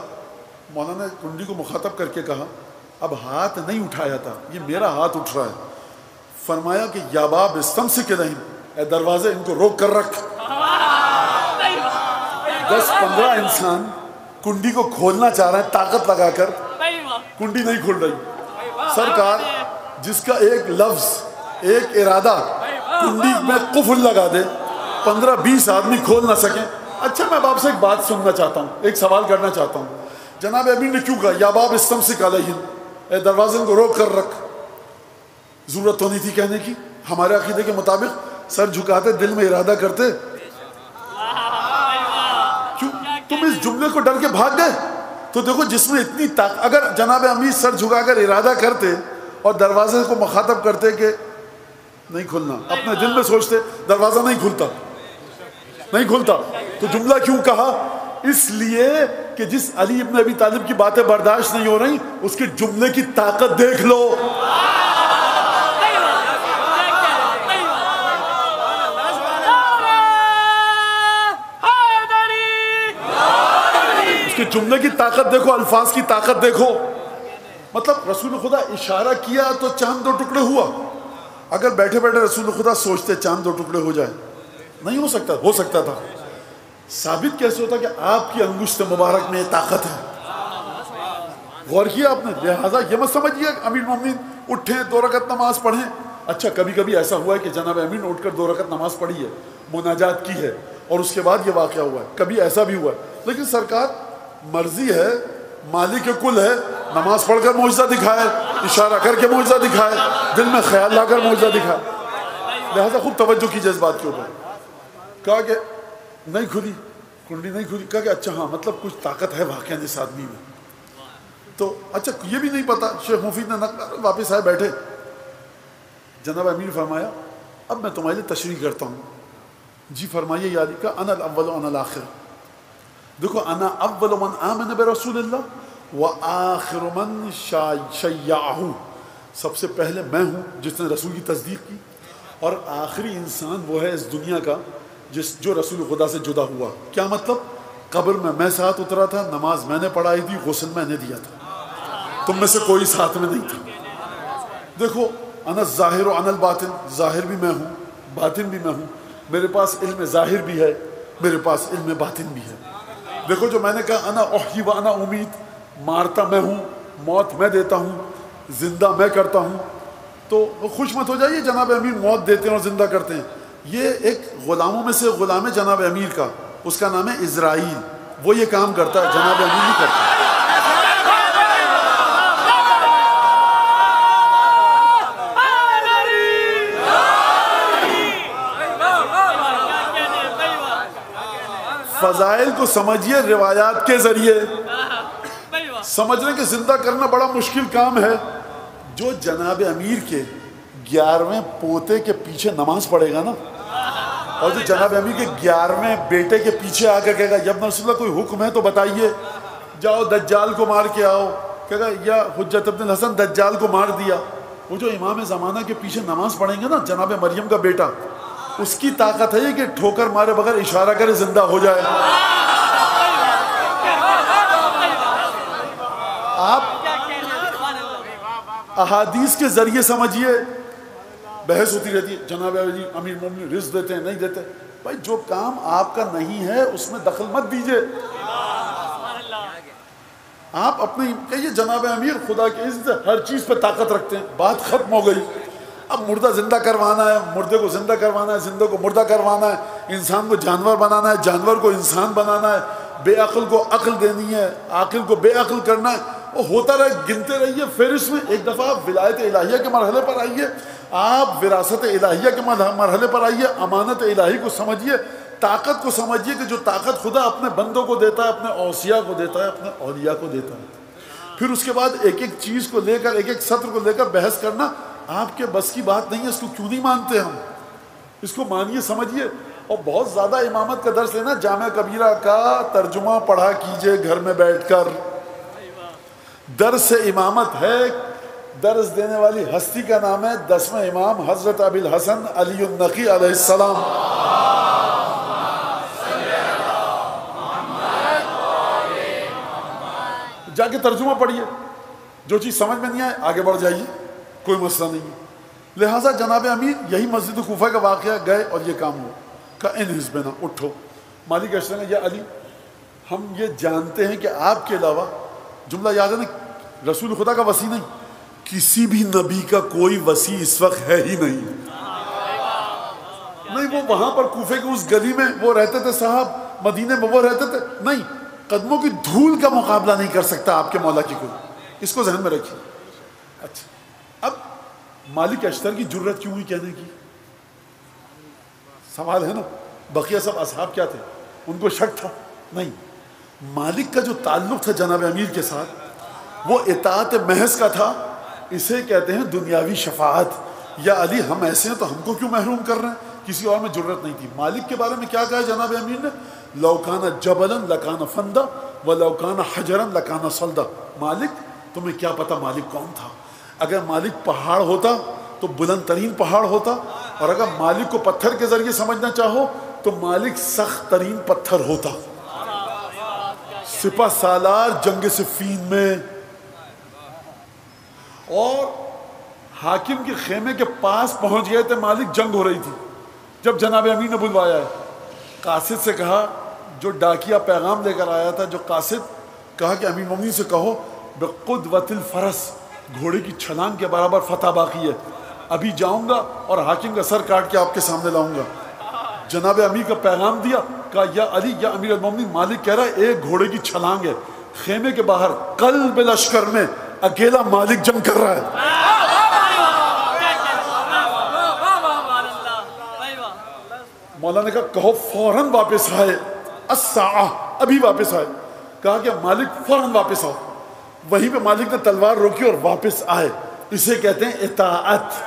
مولانا نے کنڈی کو مخاطب کر کے کہا، اب ہاتھ نہیں اٹھایا تھا، یہ میرا ہاتھ اٹھ رہا ہے. فرمایا کہ یا باب استمسک الہم، اے دروازے ان کو روک کر رکھ. 10-15 انسان کنڈی کو کھولنا چاہ رہے ہیں طاقت لگا کر، کنڈی نہیں کھل رہی. سرکار جس کا ایک لفظ، ایک ارادہ کنڈی میں قفل لگا دے، 15-20 آدمی کھول نہ سکیں. اچھا، میں آپ سے ایک بات سننا چاہتا ہوں، ایک سوال کرنا چاہتا ہوں. جناب امیر نے کیوں کہا یا باب استمسک علیہم، اے دروازے ان کو روک کر رکھ؟ ضرورت تو نہیں تھی کہنے کی. ہمارے عقیدے کے مطابق سر جھکاتے، دل میں ارادہ کرتے. کیوں تم اس جملے کو ڈر کے بھاگ گئے؟ تو دیکھو جس میں اتنی طاقت، اگر جناب امیر سر جھکا کر ارادہ کرتے اور دروازے کو مخاطب کرتے کہ نہیں کھلنا، اپنے دل میں سوچتے دروازہ نہیں کھلتا، نہیں کھلتا، تو جملہ کیوں کہا؟ اس لیے کہ جس علی ابن ابی طالب کی باتیں برداشت نہیں ہو رہی، اس کے جملے کی طاقت دیکھ لو. اس کے جملے کی طاقت دیکھو، الفاظ کی طاقت دیکھو. مطلب رسول خدا اشارہ کیا تو چاند 2 ٹکڑے ہوا. اگر بیٹھے بیٹھے رسول خدا سوچتے چاند 2 ٹکڑے ہو جائے، نہیں ہو سکتا. ہو سکتا تھا. ثابت کیسے ہوتا کہ آپ کی انگشت مبارک میں طاقت ہے؟ غور کیا آپ نے؟ لہٰذا یہ مت سمجھیے امیر مومنین اٹھیں 2 رکعت نماز پڑھیں. اچھا، کبھی کبھی ایسا ہوا ہے کہ جناب امیر نے اٹھ کر 2 رکعت نماز پڑھی ہے، مناجات کی ہے، اور اس کے بعد یہ واقعہ ہوا ہے. کبھی ایسا بھی ہوا ہے. لیکن سرکار مرضی ہے، مالک کل ہے، نماز پڑھ کر معجزہ دکھائے، اشارہ کر کے معجزہ دکھائے، دل میں خیال لا کر معجزہ دکھائے. لہٰذا خوب توجہ کیجیے اس بات کے اوپر. کہا کہ نہیں کھلی کنڈی، نہیں کھلی. کہا کہ اچھا ہاں، مطلب کچھ طاقت ہے واقعہ اس آدمی میں. تو اچھا یہ بھی نہیں پتا. شیخ مفید نے واپس آئے، بیٹھے. جناب امیر فرمایا اب میں تمہارے لیے تشریح کرتا ہوں. جی فرمائیے یا علی. کہا انا الاول انا الاخر. دیکھو، انا اول من آمن برسول اللہ وآخر من شیعہ. سب سے پہلے میں ہوں جس نے رسول کی تصدیق کی، اور آخری انسان وہ ہے اس دنیا کا جو رسول خدا سے جدا ہوا. کیا مطلب؟ قبر میں ساتھ اترا تھا، نماز میں نے پڑھائی تھی، غسل میں نے دیا تھا، تم میں سے کوئی ساتھ میں نہیں تھا. دیکھو، انا الظاہر و انا الباطن، ظاہر بھی میں ہوں، باطن بھی میں ہوں. میرے پاس علم ظاہر بھی ہے، میرے پاس علم باطن بھی ہے. دیکھو، جو میں نے کہا انا احیی و انا امید، مارتا میں ہوں، موت میں دیتا ہوں، زندہ میں کرتا ہوں. تو خوش مت ہو جائیے، جناب امیر موت دیتے ہیں اور زندہ کرتے ہیں. یہ ایک غلاموں میں سے غلام ہے جناب امیر کا، اس کا نام ہے اسرائیل. وہ یہ کام کرتا ہے، جناب امیر نہیں کرتا. فضائل کو سمجھیے روایات کے ذریعے. بھائی واہ. سمجھنے کے زندہ کرنا بڑا مشکل کام ہے. جو جناب امیر کے 11ویں پوتے کے پیچھے نماز پڑھے گا نا, اور جو جناب امیر کے 11ویں بیٹے کے پیچھے آ کر کہے گا یا رسول اللہ کوئی حکم ہے تو بتائیے, جاؤ دجال کو مار کے آؤ, کہے گا یا حجت ابن الحسن دجال کو مار دیا. وہ جو امام زمانہ کے پیچھے نماز پڑھیں گے نا, جناب مریم کا بیٹا, اس کی طاقت ہے کہ ٹھوکر مارے بغیر اشارہ کرے زندہ ہو جائے. آپ احادیث کے ذریعے سمجھیے. بحث ہوتی رہتی ہے جناب امیر مومنین رزق دیتے ہیں نہیں دیتے. بھائی جو کام آپ کا نہیں ہے اس میں دخل مت دیجئے. آپ اپنے کہیے جناب امیر خدا کے عزت سے ہر چیز پہ طاقت رکھتے ہیں, بات ختم ہو گئی. اب مردہ زندہ کروانا ہے, مردے کو زندہ کروانا ہے, زندہ کو مردہ کروانا ہے, انسان کو جانور بنانا ہے, جانور کو انسان بنانا ہے, بے عقل کو عقل دینی ہے, عاقل کو بے عقل کرنا ہے. وہ ہوتا رہے, گنتے رہیے. پھر اس میں ایک دفعہ آپ ولایت الہیہ کے مرحلے پر آئیے, آپ وراثت الہیہ کے مرحلے پر آئیے, امانت الہی کو سمجھیے, طاقت کو سمجھیے کہ جو طاقت خدا اپنے بندوں کو دیتا ہے, اپنے اوصیاء کو دیتا ہے, اپنے اولیاء کو دیتا ہے. پھر اس کے بعد ایک ایک چیز کو لے کر, ایک ایک سطر کو لے کر بحث کرنا آپ کے بس کی بات نہیں ہے. اس کو کیوں نہیں مانتے ہم؟ اس کو مانیے, سمجھیے. اور بہت زیادہ امامت کا درس لینا, جامعہ کبیرہ کا ترجمہ پڑھا کیجئے گھر میں بیٹھ کر. درس امامت ہے. درس دینے والی ہستی کا نام ہے 10ویں امام حضرت ابی الحسن علی النقی علیہ السلام. جا کے ترجمہ پڑھیے, جو چیز سمجھ میں نہیں آئے آگے بڑھ جائیے, کوئی مسئلہ نہیں ہے. لہٰذا جناب امیر یہی مسجد کوفہ کا واقعہ, گئے اور یہ کام ہوا. کہا ان حزبنا, اٹھو. مالک اشتر نے, یا علی ہم یہ جانتے ہیں کہ آپ کے علاوہ, جملہ یاد ہے نا, رسول خدا کا وصی نہیں, کسی بھی نبی کا کوئی وصی اس وقت ہے ہی نہیں. نہیں وہ وہاں پر کوفے کے اس گلی میں وہ رہتے تھے صاحب, مدینے میں وہ رہتے تھے, نہیں قدموں کی دھول کا مقابلہ نہیں کر سکتا آپ کے مولا کی کوئی. اس کو ذہن میں رکھیے. اچھا, اب مالک اشتر کی جرت کیوں ہوئی کہنے کی؟ سوال ہے نا. بقیہ سب اصحاب کیا تھے, ان کو شک تھا؟ نہیں. مالک کا جو تعلق تھا جناب امیر کے ساتھ وہ اطاعت محض کا تھا. اسے کہتے ہیں دنیاوی شفاعت. یا علی ہم ایسے ہیں تو ہم کو کیوں محروم کر رہے ہیں؟ کسی اور میں جرت نہیں تھی. مالک کے بارے میں کیا کہا جناب امیر نے؟ لو کان جبلا لکان فندا ولو کان حجرا لکان صلدا. مالک تمہیں کیا پتا مالک کون تھا؟ اگر مالک پہاڑ ہوتا تو بلند ترین پہاڑ ہوتا, اور اگر مالک کو پتھر کے ذریعے سمجھنا چاہو تو مالک سخت ترین پتھر ہوتا. سپہ سالار جنگ صفین میں, اور حاکم کے خیمے کے پاس پہنچ گئے تھے مالک, جنگ ہو رہی تھی. جب جناب امیر نے بلوایا ہے, قاصد سے کہا, جو ڈاکیا پیغام لے کر آیا تھا, جو قاصد, کہا کہ امیر مومنین سے کہو بقدوۃ الفرس, گھوڑے کی چھلانگ کے برابر فتح باقی ہے. ابھی جاؤں گا اور حاکم کا سر کاٹ کے آپ کے سامنے لاؤں گا. جناب امیر کا پیغام دیا, کہا یا علی یا امیر المومنین, مالک کہہ رہا ہے ایک گھوڑے کی چھلانگ ہے, خیمے کے باہر قلب لشکر میں اکیلا مالک جنگ کر رہا ہے. مولا نے کہا کہو فوراً واپس آئے, الساعہ, ابھی واپس آئے. کہا کہ مالک فوراً واپس آؤ. وہیں پہ مالک نے تلوار روکی اور واپس آئے. اسے کہتے ہیں اطاعت.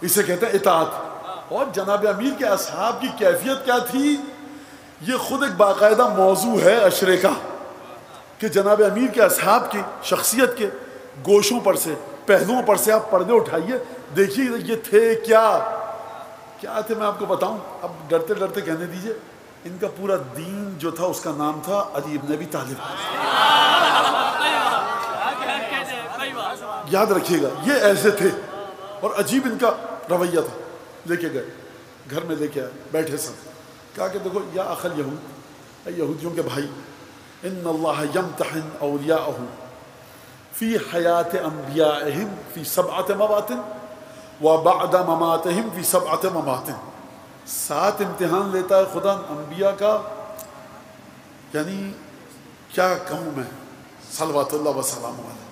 اسے کہتے ہیں اطاعت. اور جناب امیر کے اصحاب کی کیفیت کیا تھی, یہ خود ایک باقاعدہ موضوع ہے اشرے کا, کہ جناب امیر کے اصحاب کی شخصیت کے گوشوں پر سے, پہلوؤں پر سے آپ پردے اٹھائیے, دیکھیے یہ تھے کیا تھے. میں آپ کو بتاؤں, اب ڈرتے ڈرتے کہنے دیجئے, ان کا پورا دین جو تھا اس کا نام تھا علی ابن ابی طالب. یاد رکھیے گا, یہ ایسے تھے اور عجیب ان کا رویہ تھا. لے کے گئے, گھر میں لے کے آئے, بیٹھے سب, کہا کہ دیکھو یا اخل یہود, اے یہودیوں کے بھائی, ان اللہ یمتحن اولیاءہ فی حیات انبیائہم فی 7 مواطن وبعد مماتہم فی 7 مواطن. 7 امتحان لیتا ہے خدا انبیاء کا, یعنی کیا کہوں میں, صلوات اللہ وسلام علیہ.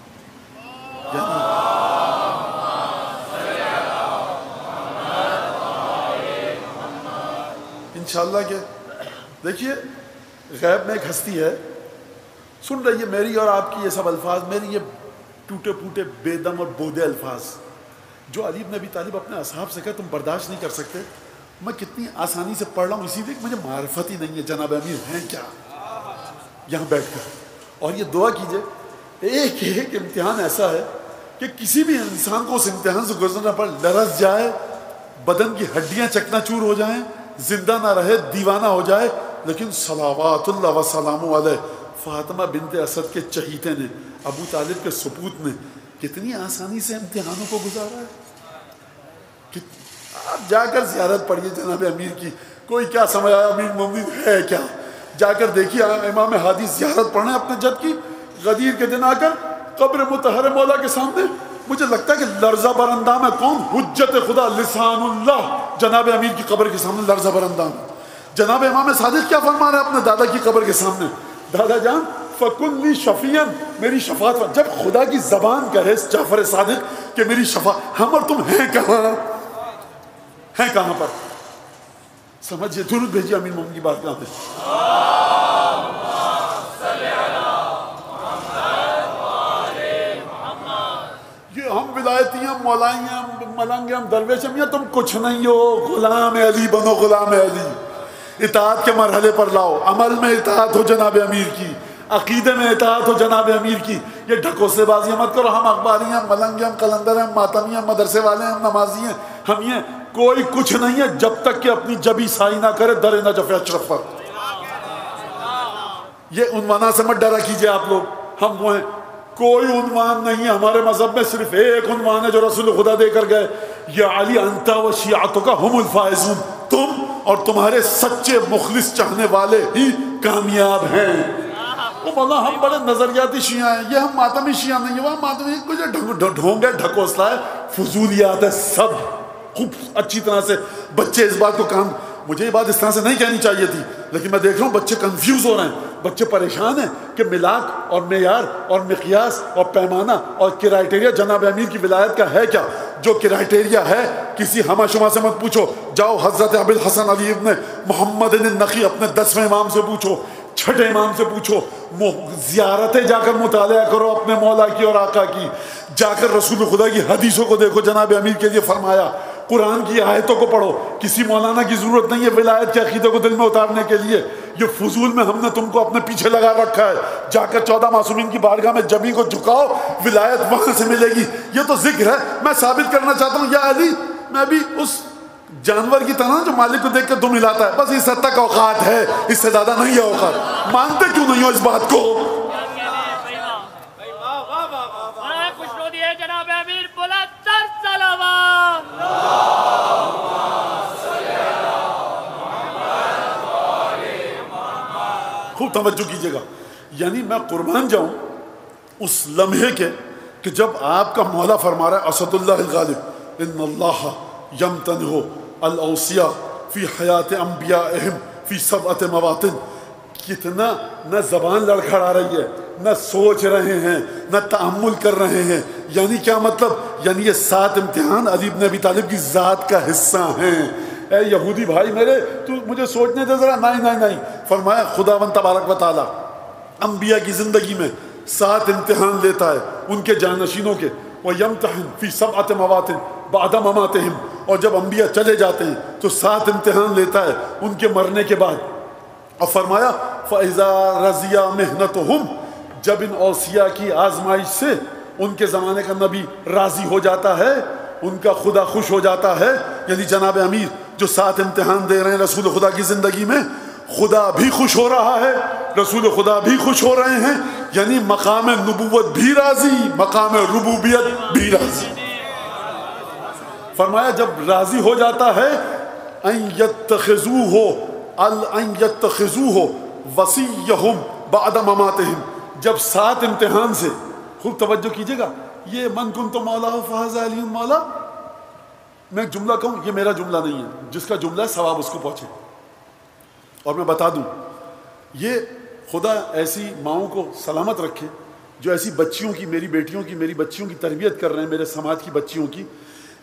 انشاءاللہ کہ دیکھیے غیب میں ایک ہستی ہے سن رہی ہے میری اور آپ کی یہ سب الفاظ، میری یہ ٹوٹے پھوٹے بے دم اور بودے الفاظ جو علی بن ابی طالب اپنے اصحاب سے کہے تم برداشت نہیں کر سکتے، میں کتنی آسانی سے پڑھ رہا ہوں، اسی لیے کہ مجھے معرفت ہی نہیں ہے جناب امیر ہیں کیا یہاں بیٹھ کر. اور یہ دعا کیجئے ایک ایک امتحان ایسا ہے کہ کسی بھی انسان کو اس امتحان سے گزرنا پڑ، لرز جائے، بدن کی ہڈیاں چکنا چور ہو جائیں، زندہ نہ رہے، دیوانہ ہو جائے، لیکن صلوات اللہ وسلام علیہ فاطمہ بنت اسد کے چہیتے نے، ابو طالب کے سپوت نے کتنی آسانی سے امتحانوں کو گزارا ہے. آپ جا کر زیارت پڑھیے جناب امیر کی، کوئی کیا سمجھ آیا امیر مومنین ہے کیا، جا کر دیکھیے امام ہادی زیارت پڑھیں اپنے جد کی، غدیر کے دن آ کر قبر مطہر مولا کے سامنے. مجھے لگتا ہے کہ لرزہ بر اندام ہے کون؟ حجت خدا لسان اللہ جناب امیر کی قبر کے سامنے لرزہ بر اندام. جناب امام صادق کیا فرما رہے ہیں اپنے دادا کی قبر کے سامنے؟ دادا جان فکن لی شفیعن، میری شفاعت. جب خدا کی زبان کہے جعفر صادق کہ میری شفاعت، ہم اور تم ہیں کہاں، ہیں کہاں پر؟ سمجھئے، درود بھیجیے امیر مومن کی بارگاہ میں. یہ ہم ولایتی ہیں، مولائی ہیں، ملنگ ہیں، ہم درویش ہیں، یہ تم کچھ نہیں ہو، غلام علی بنو، غلام علی. اطاعت کے مرحلے پر لاؤ، عمل میں اطاعت ہو جناب امیر کی، عقیدے میں اطاعت ہو جناب امیر کی. یہ ڈھکوسلے بازیاں مت کرو، ہم اخباری ہیں، ملنگ ہیں، قلندر ہیں، ماتمی ہیں، مدرسے والے ہیں، نمازی ہیں، ہم یہ کوئی کچھ نہیں ہے جب تک کہ اپنی جبی سائی نہ کرے در نجف اشرف پر. یہ عنوانہ سے مت ڈرا کیجئے آپ لوگ، ہم وہ ہیں. کوئی عنوان نہیں ہے ہمارے مذہب میں، صرف ایک عنوان ہے جو رسول خدا دے کر گئے، یا علی انت و شیعتک ہم الفائزون، تم اور تمہارے سچے مخلص چاہنے والے ہی کامیاب ہیں. وہ بولا ہم بڑے نظریاتی شیعہ ہیں، یہ ہم ماتمی شیعہ نہیں ہیں، وہ ماتمی کچھ ڈھونگے ڈھکوسلا ہے، فضولیات ہے سب. خوب اچھی طرح سے بچے اس بات کو کام، مجھے یہ بات اس طرح سے نہیں کہنی چاہیے تھی، لیکن میں دیکھ رہا ہوں بچے کنفیوز ہو رہے ہیں، بچے پریشان ہیں کہ ملاک اور معیار اور مقیاس اور پیمانہ اور کرائٹیریا جناب امیر کی ولایت کا ہے کیا. جو کرائٹیریا ہے کسی ہمہ شمہ سے مت پوچھو، جاؤ حضرت ابی الحسن علی ابن محمد النقی اپنے 10ویں امام سے پوچھو، 6 امام سے پوچھو، زیارتیں جا کر مطالعہ کرو اپنے مولا کی اور آقا کی، جا کر رسول خدا کی حدیثوں کو دیکھو. جناب امیر کے لیے فرمایا قرآن کی آیتوں کو پڑھو، کسی مولانا کی ضرورت نہیں ہے ولایت کے عقیدے کو دل میں اتارنے کے لیے. یہ فضول میں ہم نے تم کو اپنے پیچھے لگا رکھا ہے. جا کر 14 معصومین کی بارگاہ میں جبی کو جھکاؤ، ولایت وہاں سے ملے گی. یہ تو ذکر ہے. میں ثابت کرنا چاہتا ہوں یا علی میں بھی اس جانور کی طرح جو مالک کو دیکھ کر دم ہلاتا ہے، بس اس حد تک اوقات ہے، اس سے زیادہ نہیں ہے اوقات. مانتے کیوں نہیں ہو اس بات کو؟ جناب امیر بلند صلوات. خوب توجہ کیجئے گا، یعنی میں قربان جاؤں اس لمحے کے کہ جب آپ کا مولا فرما رہا ہے اسد اللہ الغالب ان اللہ یمتنہ الاوصیاء فی حیات انبیائہم فی 7 مواطن. کتنا نہ زبان لڑکھڑا رہی ہے، نہ سوچ رہے ہیں، نہ تأمل کر رہے ہیں. یعنی کیا مطلب؟ یعنی یہ 7 امتحان علی بن ابی طالب کی ذات کا حصہ ہیں. اے یہودی بھائی میرے، تو مجھے سوچنے دے ذرا. نہیں. فرمایا خداوند تبارک و تعالی انبیاء کی زندگی میں 7 امتحان لیتا ہے ان کے جانشینوں کے. وَيَمْتَحِنْ فِي 7 مَوَاطِنْ بَعْدَ مَمَاتِهِمْ، اور جب انبیاء چلے جاتے ہیں تو 7 امتحان لیتا ہے ان کے مرنے کے بعد. اور فرمایا فَإِذَا رَضِيَ مِحْنَتُهُمْ، جب ان اوصیاء کی آزمائش سے ان کے زمانے کا نبی راضی ہو جاتا ہے، ان کا خدا خوش ہو جاتا ہے. یعنی جناب امیر جو 7 امتحان دے رہے ہیں رسول خدا کی زندگی میں، خدا بھی خوش ہو رہا ہے، رسول خدا بھی خوش ہو رہے ہیں. یعنی مقام نبوت بھی راضی، مقام ربوبیت بھی راضی. فرمایا جب راضی ہو جاتا ہے ان یتخذوہ وصیہم بعد مماتہم، جب 7 امتحان سے، خوب توجہ کیجئے گا، یہ من کنت مولا فہذا علی مولا، میں ایک جملہ کہوں، یہ میرا جملہ نہیں ہے، جس کا جملہ ہے ثواب اس کو پہنچے. اور میں بتا دوں، یہ خدا ایسی ماؤں کو سلامت رکھے جو ایسی بچیوں کی، میری بیٹیوں کی، میری بچیوں کی تربیت کر رہے ہیں، میرے سماج کی بچیوں کی.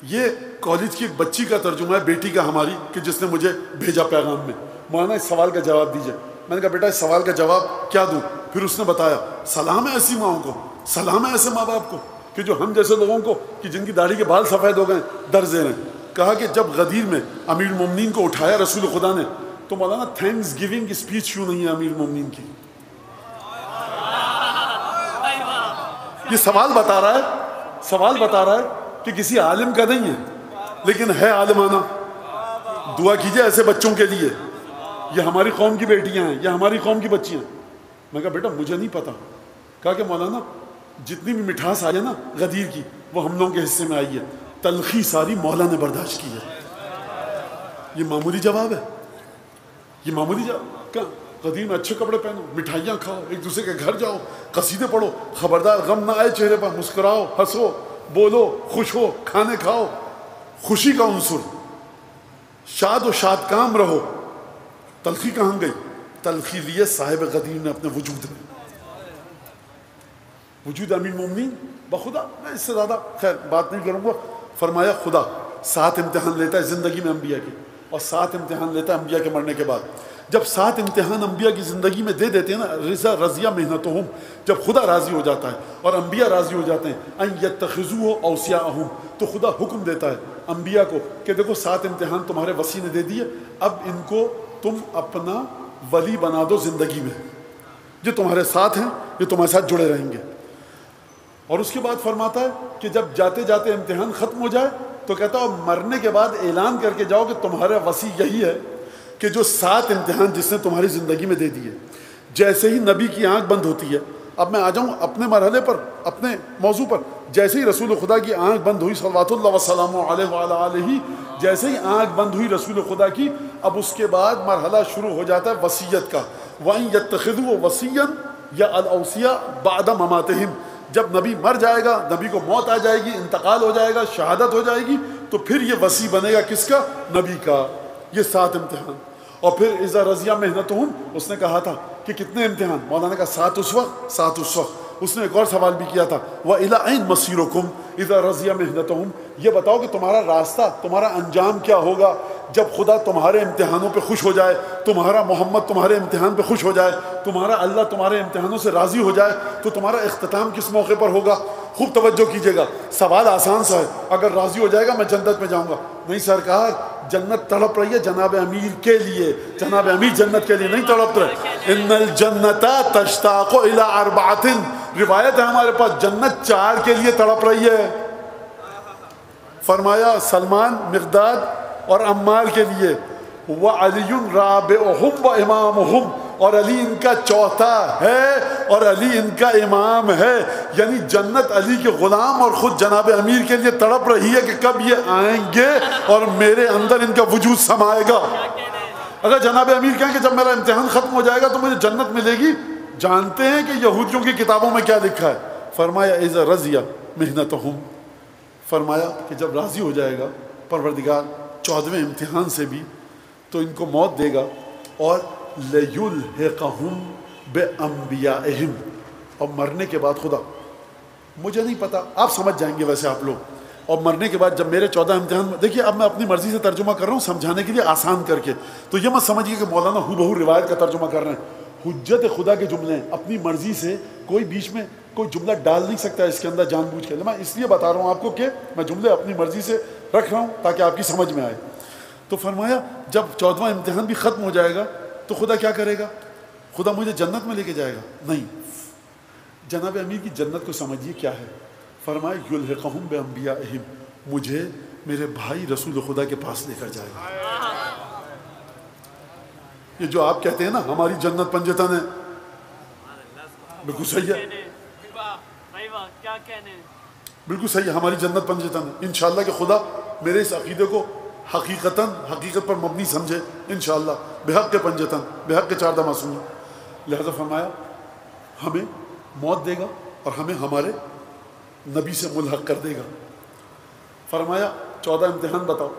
یہ کالج کی ایک بچی کا ترجمہ ہے، بیٹی کا ہماری، کہ جس نے مجھے بھیجا پیغام میں. مولانا اس سوال کا جواب دیجیے. میں نے کہا بیٹا اس سوال کا جواب کیا دوں؟ پھر اس نے بتایا سلام ہے ایسی ماؤں کو، سلام ہے ایسے ماں باپ کو کہ جو ہم جیسے لوگوں کو کہ جن کی داڑھی کے بال سفید ہو گئے درس دے رہے ہیں. کہا کہ جب غدیر میں امیر المومنین کو اٹھایا رسول خدا نے تو مولانا تھینکس گیونگ اسپیچ کیوں نہیں ہے امیر المومنین کی؟ یہ سوال بتا رہا ہے کہ کسی عالم کا نہیں ہے لیکن ہے عالمانہ. دعا کیجئے ایسے بچوں کے لیے. یہ ہماری قوم کی بیٹیاں ہیں، یہ ہماری قوم کی بچیاں ہیں. میں کہا بیٹا مجھے نہیں پتا. کہا کہ مولانا جتنی بھی مٹھاس آئی ہے نا غدیر کی وہ ہم لوگوں کے حصے میں آئی ہے، تلخی ساری مولا نے برداشت کی ہے. یہ معمولی جواب ہے، یہ معمولی جواب. غدیر میں اچھے کپڑے پہنو، مٹھائیاں کھاؤ، ایک دوسرے کے گھر جاؤ، قصیدے پڑھو، خبردار غم نہ آئے چہرے پر، مسکراؤ، ہنسو، بولو، خوش ہو، کھانے کھاؤ، خوشی کا عنصر، شاد و شاد کام رہو. تلخی کہاں گئی؟ تلخی لیے صاحب غدیر نے اپنے وجود میں. وجود امیر مومنین بخدا. میں اس سے زیادہ خیر بات نہیں کروں گا. فرمایا خدا 7 امتحان لیتا ہے زندگی میں انبیاء کے، اور 7 امتحان لیتا ہے انبیاء کے مرنے کے بعد. جب 7 امتحان انبیاء کی زندگی میں دے دیتے ہیں نا، رضا رضیہ محنتہم، جب خدا راضی ہو جاتا ہے اور انبیاء راضی ہو جاتے ہیں ان یتخذوہ اوصیاءہم، تو خدا حکم دیتا ہے انبیاء کو کہ دیکھو 7 امتحان تمہارے وصی نے دے دیے، اب ان کو تم اپنا ولی بنا دو زندگی میں، جو تمہارے ساتھ ہیں یہ تمہارے ساتھ جڑے رہیں گے. اور اس کے بعد فرماتا ہے کہ جب جاتے جاتے امتحان ختم ہو جائے تو کہتا ہے مرنے کے بعد اعلان کر کے جاؤ کہ تمہارا وصی یہی ہے کہ جو 7 امتحان جس نے تمہاری زندگی میں دے دیے. جیسے ہی نبی کی آنکھ بند ہوتی ہے، اب میں آ جاؤں اپنے مرحلے پر، اپنے موضوع پر. جیسے ہی رسول خدا کی آنکھ بند ہوئی صلوات اللہ وسلام علیہ وعلی آلہ، جیسے ہی آنکھ بند ہوئی رسول خدا کی، اب اس کے بعد مرحلہ شروع ہو جاتا ہے وصیت کا. وَإِن يَتَّخِذُوا وَصِيًّا یا الاوصیاء بعد مماتہم، جب نبی مر جائے گا، نبی کو موت آ جائے گی، انتقال ہو جائے گا، شہادت ہو جائے گی، تو پھر یہ وصی بنے گا کس کا؟ نبی کا. یہ 7 امتحان. اور پھر اذا رضیہ محنتہم، اس نے کہا تھا کہ کتنے امتحان؟ مولانا نے کہا 7 اس وقت، 7 اس وقت. اس نے ایک اور سوال بھی کیا تھا وَإِلَىٰ أَيْنَ مَصِيرُكُمْ اذا رضی محنتہم، یہ بتاؤ کہ تمہارا راستہ، تمہارا انجام کیا ہوگا جب خدا تمہارے امتحانوں پہ خوش ہو جائے، تمہارا محمد تمہارے امتحان پہ خوش ہو جائے، تمہارا اللہ تمہارے امتحانوں سے راضی ہو جائے، تو تمہارا اختتام کس موقع پر ہوگا؟ خوب توجہ کیجیے گا. سوال آسان سا ہے، اگر راضی ہو جائے گا میں جنت میں جاؤں گا. نہیں سرکار، جنت تڑپ رہی ہے جناب امیر کے لیے، جناب امیر جنت کے لیے نہیں تڑپ رہے. ان الجنت تشتاق الی 4، روایت ہے ہمارے پاس، جنت 4 کے لیے تڑپ رہی ہے. فرمایا سلمان، مقداد اور عمار کے لیے. وعلی رابعہم وامامہم، اور علی ان کا چوتھا ہے اور علی ان کا امام ہے. یعنی جنت علی کے غلام اور خود جناب امیر کے لیے تڑپ رہی ہے کہ کب یہ آئیں گے اور میرے اندر ان کا وجود سمائے گا. اگر جناب امیر کہیں کہ جب میرا امتحان ختم ہو جائے گا تو مجھے جنت ملے گی، جانتے ہیں کہ یہودیوں کی کتابوں میں کیا لکھا ہے؟ فرمایا اذا رضی محنتہم، فرمایا کہ جب راضی ہو جائے گا پروردگار 14ویں امتحان سے بھی تو ان کو موت دے گا. اور لَيُلْحِقَهُمْ بِأَنْبِيَائِهِمْ، اور مرنے کے بعد خدا، مجھے نہیں پتا، آپ سمجھ جائیں گے ویسے آپ لوگ. اور مرنے کے بعد جب میرے 14 امتحان، دیکھیے اب میں اپنی مرضی سے ترجمہ کر رہا ہوں سمجھانے کے لیے آسان کر کے، تو یہ مت سمجھیے کہ مولانا ہو بہو روایت کا ترجمہ کر رہے ہیں. حجت خدا کے جملے ہیں، اپنی مرضی سے کوئی بیچ میں کوئی جملہ ڈال نہیں سکتا اس کے اندر جان بوجھ کے. میں اس لیے بتا رہا ہوں آپ کو کہ میں جملے اپنی مرضی سے رکھ رہا ہوں تاکہ آپ کی سمجھ میں آئے. تو فرمایا جب 14واں امتحان بھی ختم ہو جائے گا تو خدا کیا کرے گا؟ خدا مجھے جنت میں لے کے جائے گا؟ نہیں، جناب امیر کی جنت کو سمجھیے کیا ہے. فرمایا یلحقہم بانبیائہم، مجھے میرے بھائی رسول خدا کے پاس لے کر جائے گا. یہ جو آپ کہتے ہیں نا ہماری جنت پنجتن ہے، بالکل صحیح ہے، بالکل صحیح ہے، ہماری جنت پنجتن ہے. انشاءاللہ کہ خدا میرے اس عقیدے کو حقیقت پر مبنی سمجھے انشاءاللہ. بحق کے پنجتن، بحق کے 4 معصوم. لہذا فرمایا ہمیں موت دے گا اور ہمیں ہمارے نبی سے ملحق کر دے گا. فرمایا 14 امتحان بتاؤ.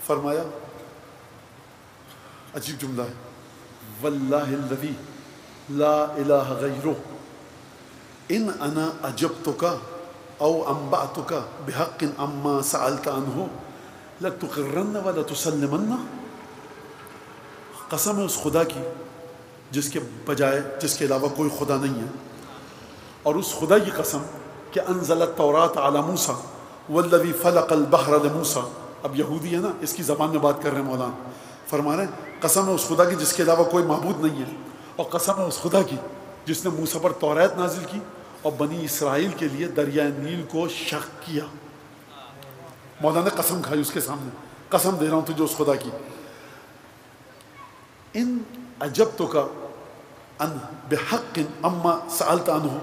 فرمایا عجیب جملہ ہے، واللہ الذی لا الہ غیرہ ان انا اجبتک او انبأتک بحق اما سألت عنہ لتقرن ولتسلمن. قسم ہے اس خدا کی جس کے بجائے جس کے علاوہ کوئی خدا نہیں ہے، اور اس خدا کی قسم کہ انزل التوراۃ علی موسیٰ والذی فلق البحر لموسیٰ. اب یہودی ہے نا، اس کی زبان میں بات کر رہے ہیں مولانا، فرما رہے ہیں قسم ہے اس خدا کی جس کے علاوہ کوئی معبود نہیں ہے، اور قسم ہے اس خدا کی جس نے موسیٰ پر توریت نازل کی اور بنی اسرائیل کے لیے دریائے نیل کو شق کیا. مولانا نے قسم کھائی اس کے سامنے، قسم دے رہا ہوں تجھے اس خدا کی. ان عجبتک ان بحق اما سألت عنہ،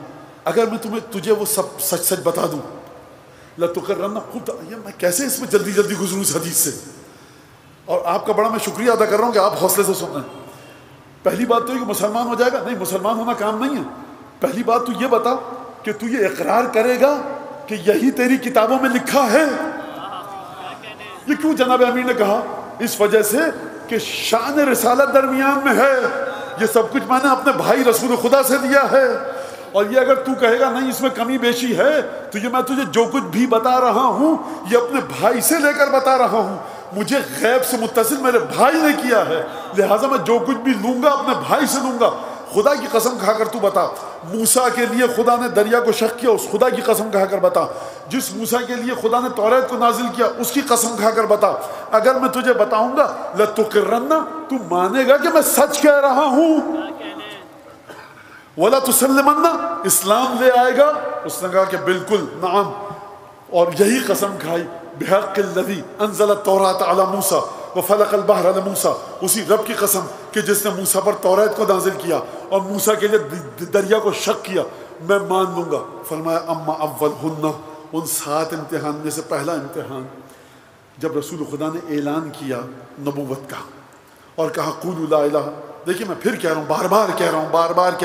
اگر میں تجھے وہ سب سچ سچ بتا دوں، لتقرن، خود میں کیسے اس میں جلدی جلدی گزروں اس حدیث سے. اور آپ کا بڑا میں شکریہ ادا کر رہا ہوں کہ آپ حوصلے سے سن رہے ہیں. پہلی بات تو یہ کہ مسلمان ہو جائے گا، نہیں، مسلمان ہونا کام نہیں ہے. پہلی بات تو یہ بتا کہ تو یہ اقرار کرے گا کہ یہی تیری کتابوں میں لکھا ہے. یہ کیوں جناب امیر نے کہا؟ اس وجہ سے کہ شان رسالت درمیان میں ہے. یہ سب کچھ میں نے اپنے بھائی رسول خدا سے دیا ہے، اور یہ اگر تو کہے گا نہیں اس میں کمی بیشی ہے، تو یہ میں تجھے جو کچھ بھی بتا رہا ہوں یہ اپنے بھائی سے لے کر بتا رہا ہوں. مجھے غیب سے متصل میرے بھائی نے کیا ہے، لہٰذا میں جو کچھ بھی لوں گا اپنے بھائی سے لوں گا. خدا کی قسم کھا کر تو بتا، موسیٰ کے لیے خدا نے دریا کو شق کیا، اس خدا کی قسم کھا کر بتا. جس موسیٰ کے لیے خدا نے توریت کو نازل کیا، اس کی قسم کھا کر بتا. اگر میں تجھے بتاؤں گا لتقرن، تو مانے گا کہ میں سچ کہہ رہا ہوں. ولا تسلمن، اسلام لے آئے گا. اس نے کہا کہ بالکل نعم، اور یہی قسم کھائی بحق الذی انزل التوراۃ علی موسیٰ وفلق البحر لموسیٰ، اسی رب کی قسم کہ جس نے موسیٰ پر توریت کو نازل کیا اور موسیٰ کے لیے دریا کو شق کیا، میں مان لوں گا. فرمایا اما اولہن، ان 7 امتحان میں سے پہلا امتحان جب رسول خدا نے اعلان کیا نبوت کا اور کہا قولوا لا الہ. دیکھیے میں پھر کہہ رہا ہوں، بار بار کہہ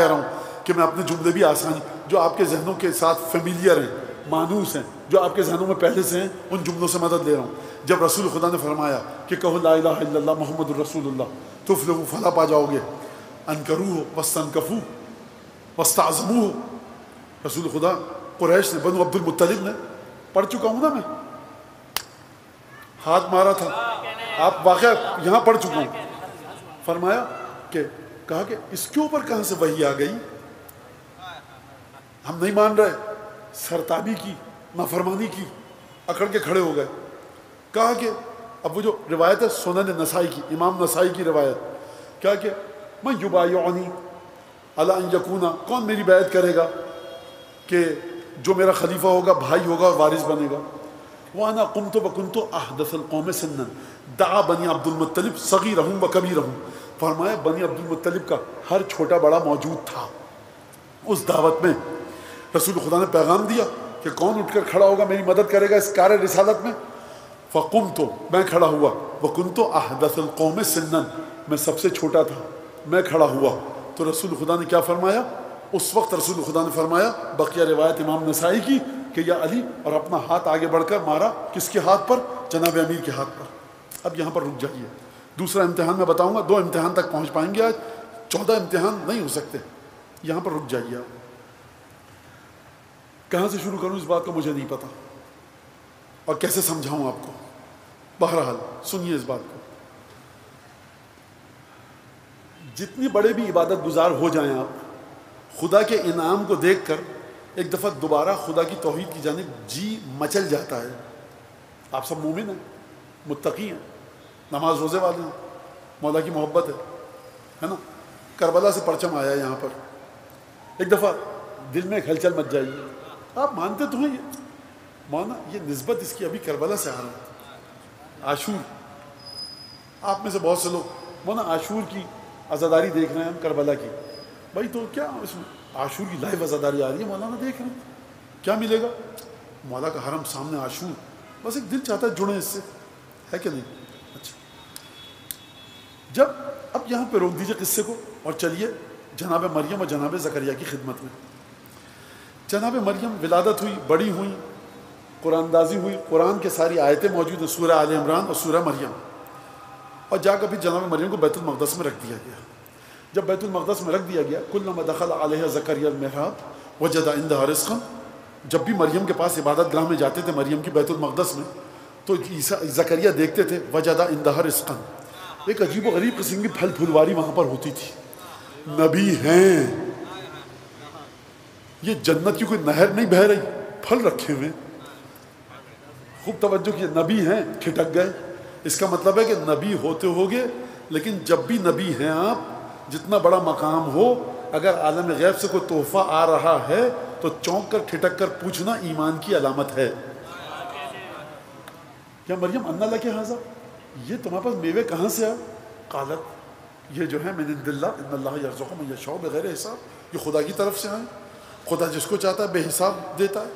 رہا ہوں کہ میں اپنے جملے بھی آسانی جو آپ کے ذہنوں کے ساتھ فیملیئر ہیں، مانوس ہیں، جو آپ کے ذہنوں میں پہلے سے ہیں، ان جملوں سے مدد لے رہا ہوں. جب رسول خدا نے فرمایا کہ کہو لا الہ الا اللہ محمد الرسول اللہ تفلحوا، فلاح پا جاؤ گے. انکروہ واستنکفوہ واستعظموہ، رسول خدا قریش نے، بنو عبد المطلب نے، پڑھ چکا ہوں نا میں، ہاتھ مارا تھا، آپ واقعہ یہاں پڑھ چکا ہوں. فرمایا کہ کہا کہ اس کے اوپر کہاں سے وحی آ گئی، ہم نہیں مان رہے. سرتابی کی، نافرمانی کی، اکڑ کے کھڑے ہو گئے. کہا کہ اب وہ جو روایت ہے سنن نسائی کی، امام نسائی کی روایت، کیا کہ میں یبایعنی علی ان یکونا، کون میری بیعت کرے گا کہ جو میرا خلیفہ ہوگا، بھائی ہوگا اور وارث بنے گا. وانا قمت وکنت احدث القوم سنا دعا بنی عبد المطلب صغیرہم و کبیرہم. فرمایا بنی عبد المطلب کا ہر چھوٹا بڑا موجود تھا اس دعوت میں. رسول خدا نے پیغام دیا کہ کون اٹھ کر کھڑا ہوگا میری مدد کرے گا اس کار رسالت میں. فقمت، میں کھڑا ہوا. وکنت احدث القوم سنا، میں سب سے چھوٹا تھا، میں کھڑا ہوا. تو رسول خدا نے کیا فرمایا؟ اس وقت رسول خدا نے فرمایا، بقیہ روایت امام نسائی کی، کہ یا علی، اور اپنا ہاتھ آگے بڑھ کر مارا. کس کے ہاتھ پر؟ جناب امیر کے ہاتھ پر. اب یہاں پر رک جائیے، دوسرا امتحان میں بتاؤں گا. 2 امتحان تک پہنچ پائیں گے آج، 14 امتحان نہیں ہو سکتے. یہاں پر رک جائیے آپ. کہاں سے شروع کروں اس بات کا مجھے نہیں پتا، اور کیسے سمجھاؤں آپ کو. بہرحال سنیے اس بات کو. جتنی بڑے بھی عبادت گزار ہو جائیں آپ، خدا کے انعام کو دیکھ کر ایک دفعہ دوبارہ خدا کی توحید کی جانب جی مچل جاتا ہے. آپ سب مومن ہیں، متقی ہیں، نماز روزے والے ہیں، مولا کی محبت ہے نا. کربلا سے پرچم آیا یہاں پر، ایک دفعہ دل میں ایک ہلچل مچ جائے گی. آپ مانتے تو ہیں یہ مانا، یہ نسبت اس کی ابھی کربلا سے آ رہا ہے. عاشور، آپ میں سے بہت سے لوگ مولانا عاشور کی عزاداری دیکھ رہے ہیں، ہم کربلا کی. بھائی تو کیا اس میں عاشور کی لائیو عزاداری آ رہی ہے، مولانا دیکھ رہے ہیں، کیا ملے گا؟ مولا کا حرم سامنے، عاشور، بس ایک دل چاہتا ہے جڑیں اس سے، ہے کہ نہیں؟ اچھا، جب اب یہاں پہ روک دیجئے قصے کو اور چلیے جناب مریم اور جناب زکریا کی خدمت میں. جناب مریم ولادت ہوئی، بڑی ہوئی، قرآن دازی ہوئی. قرآن کے ساری آیتیں موجود ہیں، سورہ آل عمران اور سورہ مریم. اور جا کر بھی جناب مریم کو بیت المقدس میں رکھ دیا گیا. جب بیت المقدس میں رکھ دیا گیا، کلما دخل علیہ زکریا المحراب وجد عندها رزقا، جب بھی مریم کے پاس عبادت گاہ میں جاتے تھے مریم کی بیت المقدس میں، تو زکریا دیکھتے تھے وجد عندها رزقا، ایک عجیب و غریب قسم کی پھل پھلواری وہاں پر ہوتی تھی. نبی ہیں, یہ جنت کی کوئی نہر نہیں بہہ رہی, پھل رکھے ہوئے. خوب توجہ کیے, نبی ہیں ٹھٹک گئے. اس کا مطلب ہے کہ نبی ہوتے ہوگے, لیکن جب بھی نبی ہیں آپ, جتنا بڑا مقام ہو, اگر عالم غیب سے کوئی تحفہ آ رہا ہے تو چونک کر ٹھٹک کر پوچھنا ایمان کی علامت ہے. کیا مریم ان لک ھذا, یہ تمہارے پاس میوے کہاں سے آئے؟ قالت, یہ جو ہے من عند اللہ ان اللہ یرزق من یشاء بغیر حساب, یہ خدا کی طرف سے آئے, خدا جس کو چاہتا ہے بے حساب دیتا ہے.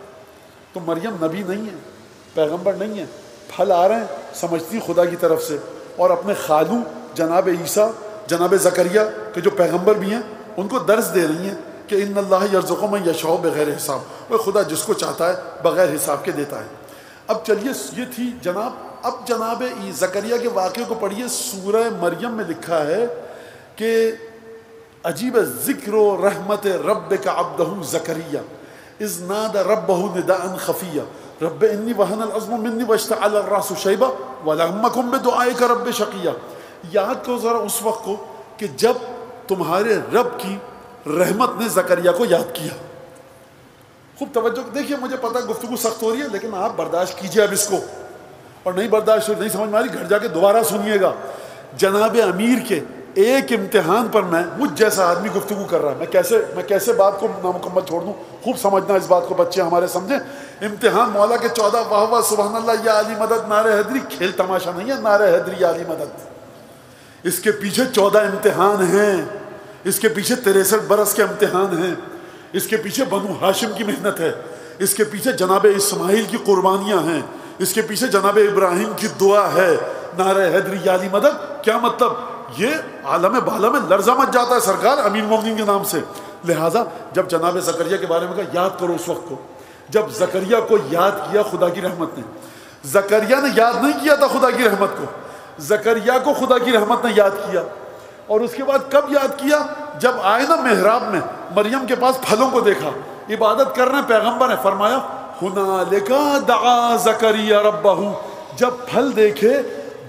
تو مریم نبی نہیں ہے, پیغمبر نہیں ہے, پھل آ رہے ہیں سمجھتی خدا کی طرف سے, اور اپنے خالو جناب عیسیٰ جناب زکریا کے جو پیغمبر بھی ہیں ان کو درس دے رہی ہیں کہ ان اللہ یرزق من یشاء بغیر حساب, وہ خدا جس کو چاہتا ہے بغیر حساب کے دیتا ہے. اب چلیے, یہ تھی جناب. اب جناب زکریا کے واقعے کو پڑھیے. سورہ مریم میں لکھا ہے کہ عجیب ذکر و رحمت ربک عبدہ زکریا اذ نادى ربہ نداء خفیا رب انی وہن العظم منی واشتعل الراس شیبہ ولم اکن بدعائک رب شقیا. یاد کرو ذرا اس وقت کو کہ جب تمہارے رب کی رحمت نے زکریا کو یاد کیا. خوب توجہ دیکھیے, مجھے پتہ گفتگو سخت ہو رہی ہے لیکن آپ برداشت کیجئے اب اس کو, اور نہیں برداشت نہیں سمجھ میں آ رہی گھر جا کے دوبارہ سنیے گا. جناب امیر کے ایک امتحان پر مجھ جیسا آدمی گفتگو کر رہا ہے, میں کیسے بات کو نامکمل چھوڑ دوں؟ خوب سمجھنا اس بات کو, بچے ہمارے سمجھیں. امتحان مولا کے 14 واہ واہ سبحان اللہ یا علی مدد نعرہ حیدری, کھیل تماشا نہیں ہے نعرہ حیدری یا علی مدد. اس کے پیچھے 14 امتحان ہیں, اس کے پیچھے 63 برس کے امتحان ہیں, اس کے پیچھے بنو ہاشم کی محنت ہے, اس کے پیچھے جناب اسماعیل کی قربانیاں ہیں, اس کے پیچھے جناب ابراہیم کی دعا ہے. نعرہ حیدری یا علی مدد کیا مطلب؟ یہ عالم بالا میں لرزہ مچ جاتا ہے سرکار امیر مومنین کے نام سے. لہٰذا جب جناب زکریا کے بارے میں کہا, یاد کرو اس وقت کو جب زکریا کو یاد کیا خدا کی رحمت نے. زکریا نے یاد نہیں کیا تھا خدا کی رحمت کو, زکریا کو خدا کی رحمت نے یاد کیا. اور اس کے بعد کب یاد کیا؟ جب آئے نا محراب میں, مریم کے پاس پھلوں کو دیکھا, عبادت کر رہے ہیں, پیغمبر نے فرمایا ہنالک دعا زکریا ربہ. جب پھل دیکھے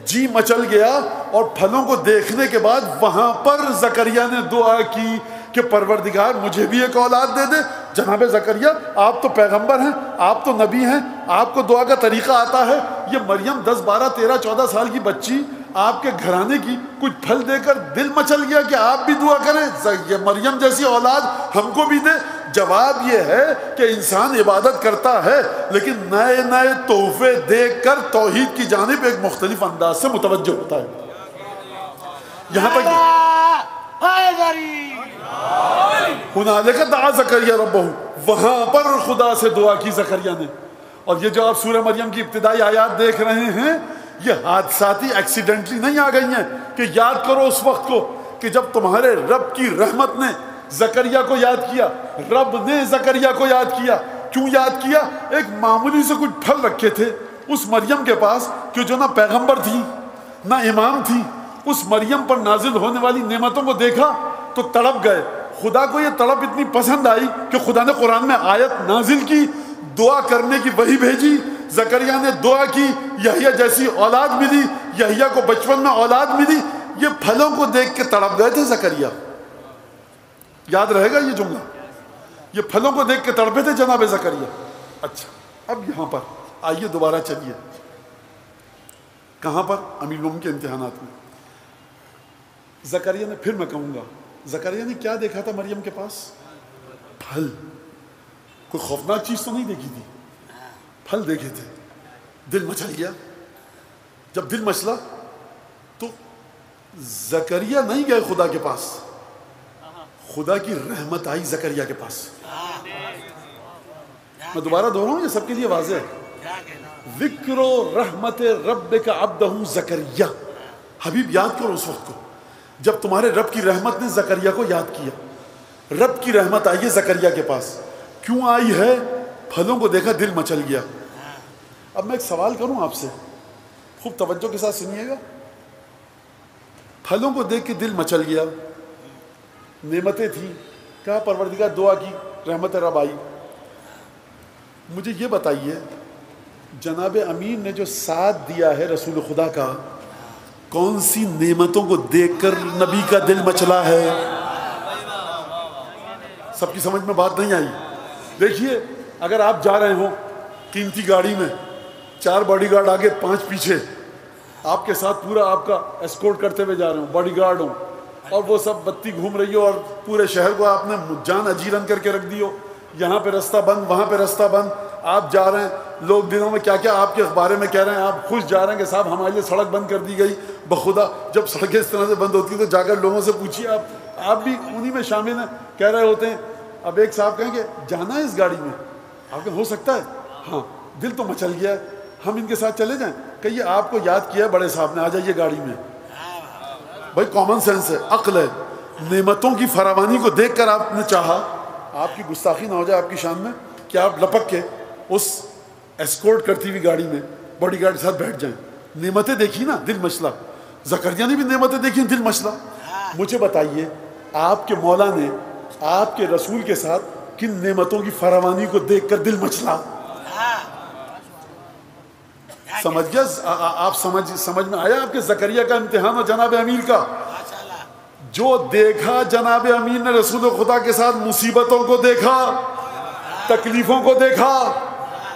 جی مچل گیا, اور پھلوں کو دیکھنے کے بعد وہاں پر زکریا نے دعا کی کہ پروردگار مجھے بھی ایک اولاد دے دے. جناب زکریا آپ تو پیغمبر ہیں, آپ تو نبی ہیں, آپ کو دعا کا طریقہ آتا ہے. یہ مریم 10 12 13 14 سال کی بچی آپ کے گھرانے کی کچھ پھل دے کر دل مچل گیا کہ آپ بھی دعا کریں, یہ مریم جیسی اولاد ہم کو بھی دے. جواب یہ ہے کہ انسان عبادت کرتا ہے لیکن نئے نئے تحفے دیکھ کر توحید کی جانب ایک مختلف انداز سے متوجہ ہوتا ہے. یہاں پر ہنالک دعا زکریا ربہ, وہاں پر خدا سے دعا کی زکریا نے. اور یہ جو آپ سورہ مریم کی ابتدائی آیات دیکھ رہے ہیں, یہ حادثاتی ایکسیڈنٹلی نہیں آ گئی ہیں کہ یاد کرو اس وقت کو کہ جب تمہارے رب کی رحمت نے زکریا کو یاد کیا. رب نے زکریا کو یاد کیا. کیوں یاد کیا؟ ایک معمولی سے کچھ پھل رکھے تھے اس مریم کے پاس کہ جو نہ پیغمبر تھی نہ امام تھی. اس مریم پر نازل ہونے والی نعمتوں کو دیکھا تو تڑپ گئے. خدا کو یہ تڑپ اتنی پسند آئی کہ خدا نے قرآن میں آیت نازل کی, دعا کرنے کی وحی بھیجی. زکریا نے دعا کی, یحییٰ جیسی اولاد ملی, یحییٰ کو بچپن میں اولاد ملی. یہ پھلوں کو دیکھ کے تڑپ گئے تھے زکریا. یاد رہے گا یہ جملہ, یہ پھلوں کو دیکھ کے تڑپے تھے جناب زکریا. اچھا, اب یہاں پر آئیے دوبارہ چلیے. کہاں پر؟ امیر المومنین کے امتحانات میں. زکریا نے, پھر میں کہوں گا, زکریا نے کیا دیکھا تھا مریم کے پاس؟ پھل. کوئی خوفناک چیز تو نہیں دیکھی تھی, پھل دیکھے تھے. دل مچل گیا. جب دل مچلا تو زکریا نہیں گئے خدا کے پاس, خدا کی رحمت آئی زکریا کے پاس. میں دوبارہ دوہراؤں, یہ سب کے لیے واضح ہے. ذکر و رحمت ربک عبدہ زکریا. حبیب یاد کرو اس وقت کو جب تمہارے رب کی رحمت نے زکریا کو یاد کیا. رب کی رحمت آئی ہے زکریا کے پاس. کیوں آئی ہے؟ پھلوں کو دیکھا دل مچل گیا. اب میں ایک سوال کروں آپ سے, خوب توجہ کے ساتھ سنیے گا. پھلوں کو دیکھ کے دل مچل گیا, نعمتیں تھیں, کہا پروردگار دعا کی, رحمت رب آئی. مجھے یہ بتائیے, جناب امین نے جو ساتھ دیا ہے رسول خدا کا, کون سی نعمتوں کو دیکھ کر نبی کا دل مچلا ہے؟ سب کی سمجھ میں بات نہیں آئی؟ دیکھیے اگر آپ جا رہے ہوں قیمتی گاڑی میں، 4 باڈی گارڈ آگے 5 پیچھے، آپ کے ساتھ پورا آپ کا اسکورٹ کرتے ہوئے جا رہے ہوں، باڈی گارڈ ہوں، اور وہ سب بتی گھوم رہی ہو اور پورے شہر کو آپ نے جان اجیرن کر کے رکھ دی ہو، یہاں پہ رستہ بند، وہاں پہ رستہ بند، آپ جا رہے ہیں، لوگ دنوں میں کیا کیا آپ کے بارے میں کہہ رہے ہیں، آپ خوش جا رہے ہیں کہ صاحب ہمارے لیے سڑک بند کر دی گئی۔ بخدا جب سڑکیں اس طرح سے بند ہوتی ہیں تو جا کر لوگوں سے پوچھیے، آپ بھی انہی میں شامل ہیں، کہہ رہے ہوتے ہیں۔ اب ایک صاحب کہیں کہ جانا ہے اس گاڑی میں، آپ کہیں ہو سکتا ہے، ہاں دل تو مچل گیا ہے، ہم ان کے ساتھ چلے جائیں؟ کہیے آپ کو یاد کیا ہے بڑے صاحب نے، آ جائیے گاڑی میں۔ بھائی کامن سینس ہے، عقل ہے، نعمتوں کی فراوانی کو دیکھ کر آپ نے چاہا، آپ کی گستاخی نہ ہو جائے آپ کی شان میں، کہ آپ لپک کے اس اسکورٹ کرتی ہوئی گاڑی میں باڈی گارڈ کے ساتھ بیٹھ جائیں۔ نعمتیں دیکھی نا، دل مچلا۔ زکریا نے بھی نعمتیں دیکھی، دل مچلا۔ مجھے بتائیے آپ کے مولا نے آپ کے رسول کے ساتھ کن نعمتوں کی فراوانی کو دیکھ کر دل مچلا؟ سمجھ گیا آپ؟ سمجھ میں آیا آپ کے زکریا کا امتحان اور جناب امیر کا؟ جو دیکھا جناب امیر نے رسول خدا کے ساتھ، مصیبتوں کو دیکھا، تکلیفوں کو دیکھا،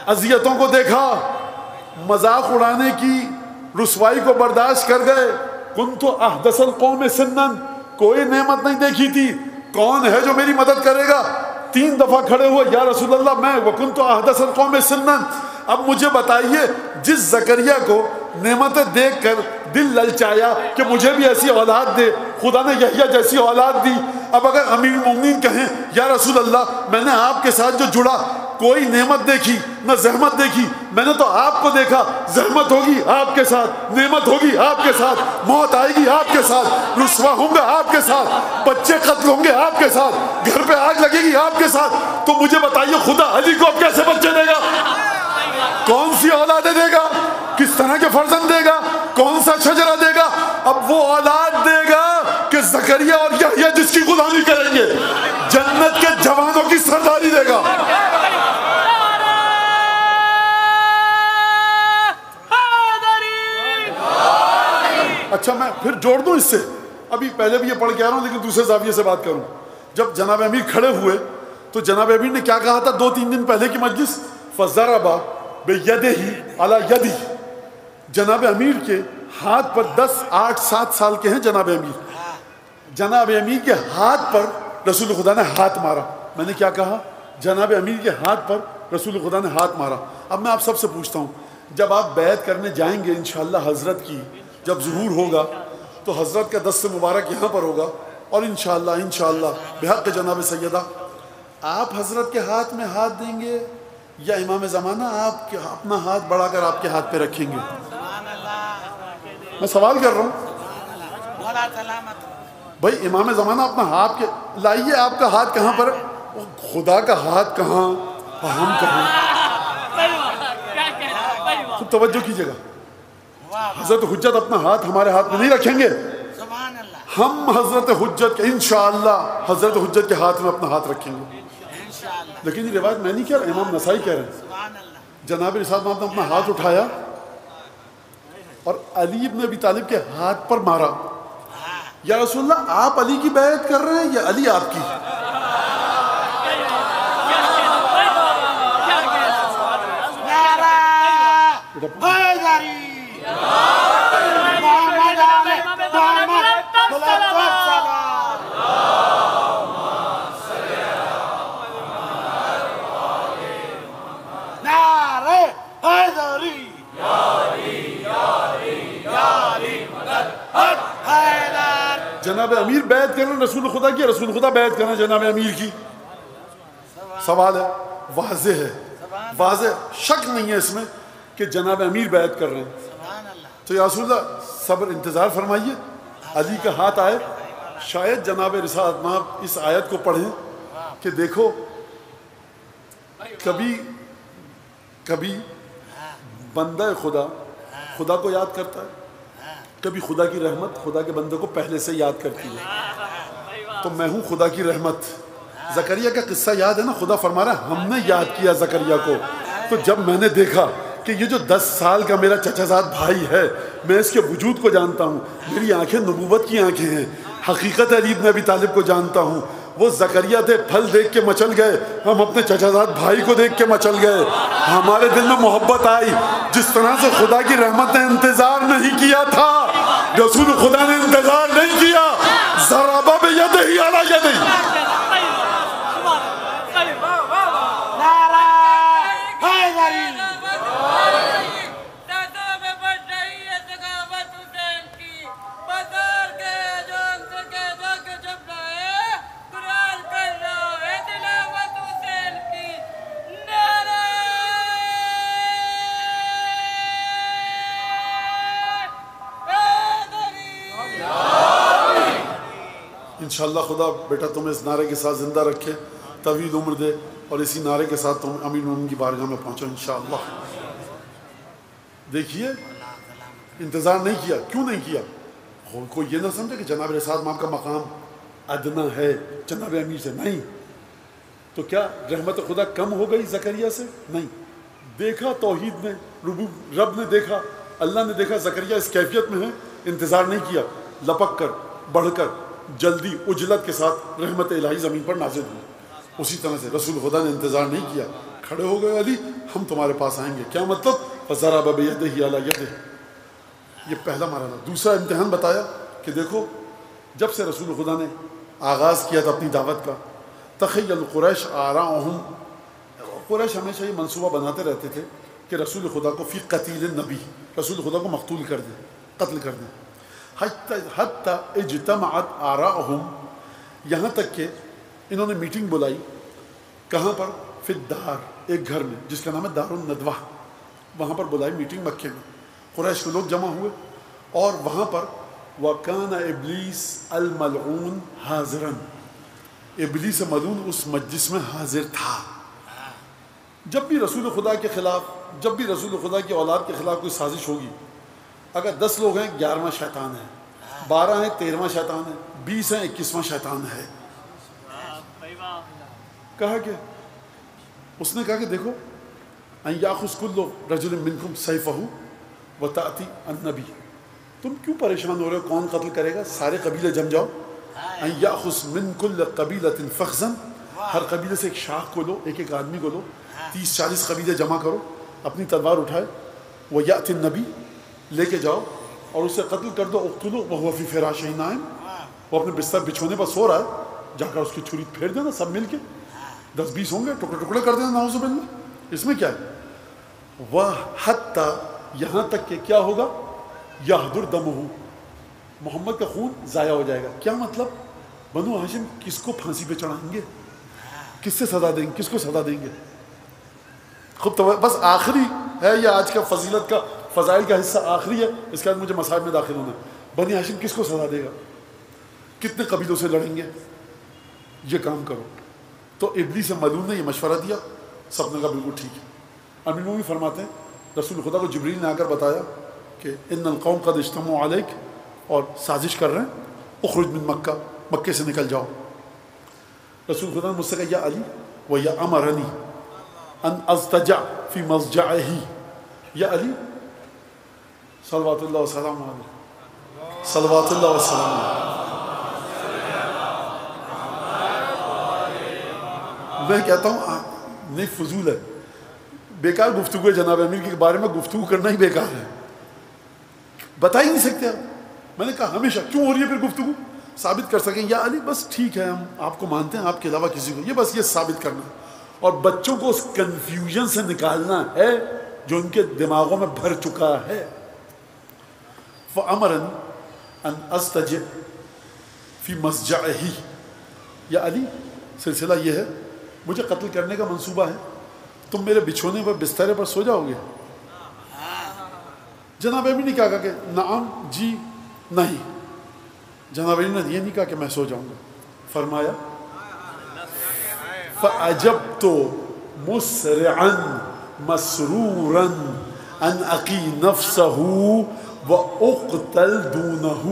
اذیتوں کو دیکھا، مذاق اڑانے کی رسوائی کو برداشت کر گئے۔ کنت احدث القوم سنا، کوئی نعمت نہیں دیکھی تھی، کون ہے جو میری مدد کرے گا؟ 3 دفعہ کھڑے ہوئے، یا رسول اللہ میں وکنت احدث القوم سنا۔ اب مجھے بتائیے جس زکریا کو نعمتیں دیکھ کر دل للچایا کہ مجھے بھی ایسی اولاد دے، خدا نے یحییٰ جیسی اولاد دی، اب اگر امیر المومنین کہیں یا رسول اللہ میں نے آپ کے ساتھ جو جڑا، کوئی نعمت دیکھی نہ زحمت دیکھی، میں نے تو آپ کو دیکھا، زحمت ہوگی آپ کے ساتھ، نعمت ہوگی آپ کے ساتھ، موت آئے گی آپ کے ساتھ، رسوا ہوں گے آپ کے ساتھ، بچے قتل ہوں گے آپ کے ساتھ، گھر پہ آگ لگے گی آپ کے ساتھ، تو مجھے بتائیے خدا علی کو اب کیسے بچے دے گا؟ کون سی اولادیں دے گا؟ کس طرح کے فرزند دے گا؟ کون سا شجرہ دے گا؟ اب وہ اولاد دے گا کہ زکریا اور یحییٰ جس کی غلامی کریں گے، جنت کے جوانوں کی سرداری دے گا۔ اچھا میں پھر جوڑ دوں اس سے، ابھی پہلے بھی یہ پڑھ کے آ رہا ہوں لیکن دوسرے زاویے سے بات کروں۔ جب جناب امیر کھڑے ہوئے تو جناب امیر نے کیا کہا تھا 2-3 دن پہلے کی مجلس؟ فَضَرَبَ بِيَدِهِ عَلَى يَدِهِ، جناب امیر کے ہاتھ پر 10 8 7 سال کے ہیں جناب امیر، جناب امیر کے ہاتھ پر رسول خدا نے ہاتھ مارا۔ میں نے کیا کہا؟ جناب امیر کے ہاتھ پر رسول خدا نے ہاتھ مارا۔ اب میں آپ سب سے پوچھتا ہوں، جب آپ بیعت کرنے جائیں گے انشاءاللہ حضرت کی، جب ظہور ہوگا تو حضرت کا دست مبارک یہاں پر ہوگا، اور انشاءاللہ بحق جناب سیدہ آپ حضرت کے ہاتھ میں ہاتھ دیں گے یا امام زمانہ آپ کے اپنا ہاتھ بڑھا کر آپ کے ہاتھ پہ رکھیں گے؟ میں سوال کر رہا ہوں بھائی، امام زمانہ اپنا ہاتھ کے لائیے، آپ کا ہاتھ کہاں پر ہے؟ خدا کا ہاتھ کہاں، ہم کہاں؟ خود توجہ کیجیے گا، حضرت حجت اپنا ہاتھ ہمارے ہاتھ میں نہیں رکھیں گے، ہم حضرت حجت کے انشاءاللہ حضرت حجت کے ہاتھ میں اپنا ہاتھ رکھیں گے۔ لیکن یہ روایت میں نہیں کہہ رہا، امام نسائی کہہ رہے ہیں، جناب رسالت محمد نے اپنا ہاتھ اٹھایا اور علی ابن ابی طالب کے ہاتھ پر مارا۔ یا رسول اللہ آپ علی کی بیعت کر رہے ہیں یا علی آپ کی؟ جناب امیر بیعت کرنا رسول خدا کی، رسول خدا بیعت کرنا جناب امیر کی۔ سوال ہے، واضح ہے، واضح شک نہیں ہے اس میں کہ جناب امیر بیعت کر رہے ہیں۔ تو یا رسول اللہ صبر انتظار فرمائیے، علی کا ہاتھ آئے، شاید جناب رسالت محمد اس آیت کو پڑھیں کہ دیکھو کبھی بندہ خدا کو یاد کرتا ہے، کبھی خدا کی رحمت خدا کے بندے کو پہلے سے یاد کرتی ہے۔ تو میں ہوں خدا کی رحمت۔ زکریا کا قصہ یاد ہے نا، خدا فرما رہا ہے ہم نے یاد کیا زکریا کو، تو جب میں نے دیکھا کہ یہ جو 10 سال کا میرا چچا زاد بھائی ہے، میں اس کے وجود کو جانتا ہوں، میری آنکھیں نبوت کی آنکھیں ہیں، حقیقت علی ابن ابی طالب کو جانتا ہوں. وہ زکریا تھے، پھل دیکھ کے مچل گئے، ہم اپنے چچا زاد بھائی کو دیکھ کے مچل گئے. ہمارے دل میں محبت آئی. جس طرح سے خدا کی رحمت نے انتظار نہیں کیا تھا، رسول خدا نے انتظار نہیں کیا. ضربہ بیدہ علی یدہ. انشاءاللہ خدا بیٹا تمہیں اس نعرے کے ساتھ زندہ رکھے، طویل عمر دے، اور اسی نعرے کے ساتھ تم امین مومن کی بارگاہ میں پہنچو انشاءاللہ. دیکھیے انتظار نہیں کیا. کیوں نہیں کیا؟ کوئی یہ نہ سمجھے کہ جناب رسالت مام کا مقام ادنا ہے جناب امیر سے. نہیں. تو کیا رحمت خدا کم ہو گئی زکریا سے؟ نہیں. دیکھا توحید نے، رب نے دیکھا، اللہ نے دیکھا زکریا اس کیفیت میں ہے، انتظار نہیں کیا، لپک کر، بڑھ کر، جلدی، عجلت کے ساتھ رحمت الہی زمین پر نازل ہوئی. اسی طرح سے رسول خدا نے انتظار نہیں کیا، کھڑے ہو گئے، علی ہم تمہارے پاس آئیں گے. کیا مطلب؟ فضرب بیدہ علی یدہ. یہ پہلا مرحلہ. دوسرا امتحان بتایا کہ دیکھو جب سے رسول خدا نے آغاز کیا تھا اپنی دعوت کا، تخیل قریش آراءہم، قریش ہمیشہ یہ منصوبہ بناتے رہتے تھے کہ رسول خدا کو فی قتیل النبی، رسول خدا کو مقتول کر دیں، قتل کر دیں. حتی اجتمعت آراءہم، یہاں تک کہ انہوں نے میٹنگ بلائی. کہاں پر؟ فی الدار، ایک گھر میں جس کا نام ہے دار الندوہ. وہاں پر بلائی میٹنگ مکے میں. قریش کے لوگ جمع ہوئے اور وہاں پر وَكَانَ إِبْلِيسَ الْمَلْعُونَ حَاضِرًا، ابلیس ملعون اس مجلس میں حاضر تھا. جب بھی رسول خدا کے خلاف، جب بھی رسول خدا کی اولاد کے خلاف کوئی سازش ہوگی، اگر 10 لوگ ہیں 11واں شیطان ہے، 12 ہیں 13واں شیطان ہے، 20 ہیں 21واں شیطان ہے. کہا کہ اس نے کہا کہ دیکھو ان یاخذ کل رجل منکم سیفہ وتأتی النبی، تم کیوں پریشان ہو رہے ہو کون قتل کرے گا؟ سارے قبیلے جم جاؤ. ان یاخذ من کل قبیلۃ فخذا، ہر قبیلے سے ایک شاخ کو لو، ایک ایک آدمی کو لو، 30-40 قبیلے جمع کرو، اپنی تلوار اٹھائے، ویأتی النبی، لے کے جاؤ اور اسے قتل کر دو. اقتلوا وهو فی فراشہ نائم، وہ اپنے بستر بچھونے پر سو رہا ہے، جا کر اس کی چھری پھیر دینا سب مل کے، 10-20 ہوں گے، ٹکڑے ٹکڑے کر دینا. نعوذ باللہ، اس میں کیا ہے؟ وَحَتَّى، یہاں تک کہ کیا ہوگا؟ یحضر دمہ، محمد کا خون ضائع ہو جائے گا. کیا مطلب؟ بنو ہاشم کس کو پھانسی پہ چڑھائیں گے؟ کس سے سزا دیں گے؟ کس کو سزا دیں گے؟ خود بس آخری ہے یہ آج کا فضیلت کا فضائل کا حصہ آخری ہے، اس کے بعد مجھے مسائل میں داخل ہونا ہے. بنی ہاشم کس کو سزا دے گا؟ کتنے قبیلوں سے لڑیں گے؟ یہ کام کرو. تو ابلیس ملعون نے یہ مشورہ دیا، سب نے کہا بالکل ٹھیک ہے. امیر مومنین فرماتے ہیں رسول خدا کو جبریل نے آ کر بتایا کہ ان القوم قد اجتمعوا علیک، اور سازش کر رہے ہیں، اخرج من مکہ، مکے سے نکل جاؤ. رسول خدا نے مجھ سے کہا یا علی وَيَأْمَرَنِي ان اضطجع فی مضجعہ، یا علی صلوات اللہ وسلام علیہ، صلوات اللہ وسلام علیہ. میں کہتا ہوں نہیں، فضول ہے، بیکار گفتگو ہے. جناب امیر کے بارے میں گفتگو کرنا ہی بیکار ہے، بتا ہی نہیں سکتے آپ. میں نے کہا ہمیشہ کیوں ہو رہی ہے پھر گفتگو؟ ثابت کر سکیں یا علی بس ٹھیک ہے، ہم آپ کو مانتے ہیں، آپ کے علاوہ کسی کو، یہ بس یہ ثابت کرنا ہے. اور بچوں کو اس کنفیوژن سے نکالنا ہے جو ان کے دماغوں میں بھر چکا ہے. فَأَمَرَنِي أَنْ أَسْتَجِعْ فِي مَسْجَعِهِ، یا علی سلسلہ یہ ہے، مجھے قتل کرنے کا منصوبہ ہے، تم میرے بچھونے پر بسترے پر سو جاؤ گے؟ جناب امیر نے کہا کہ نعم، جی، نہیں. جناب امیر نے یہ نہیں کہا کہ میں سو جاؤں گا. فرمایا فَأَجَبْتُ مُسْرِعًا مَسْرُورًا أَنْ أَقِي نَفْسَهُ وَأُقْتَلْ دُونَهُ.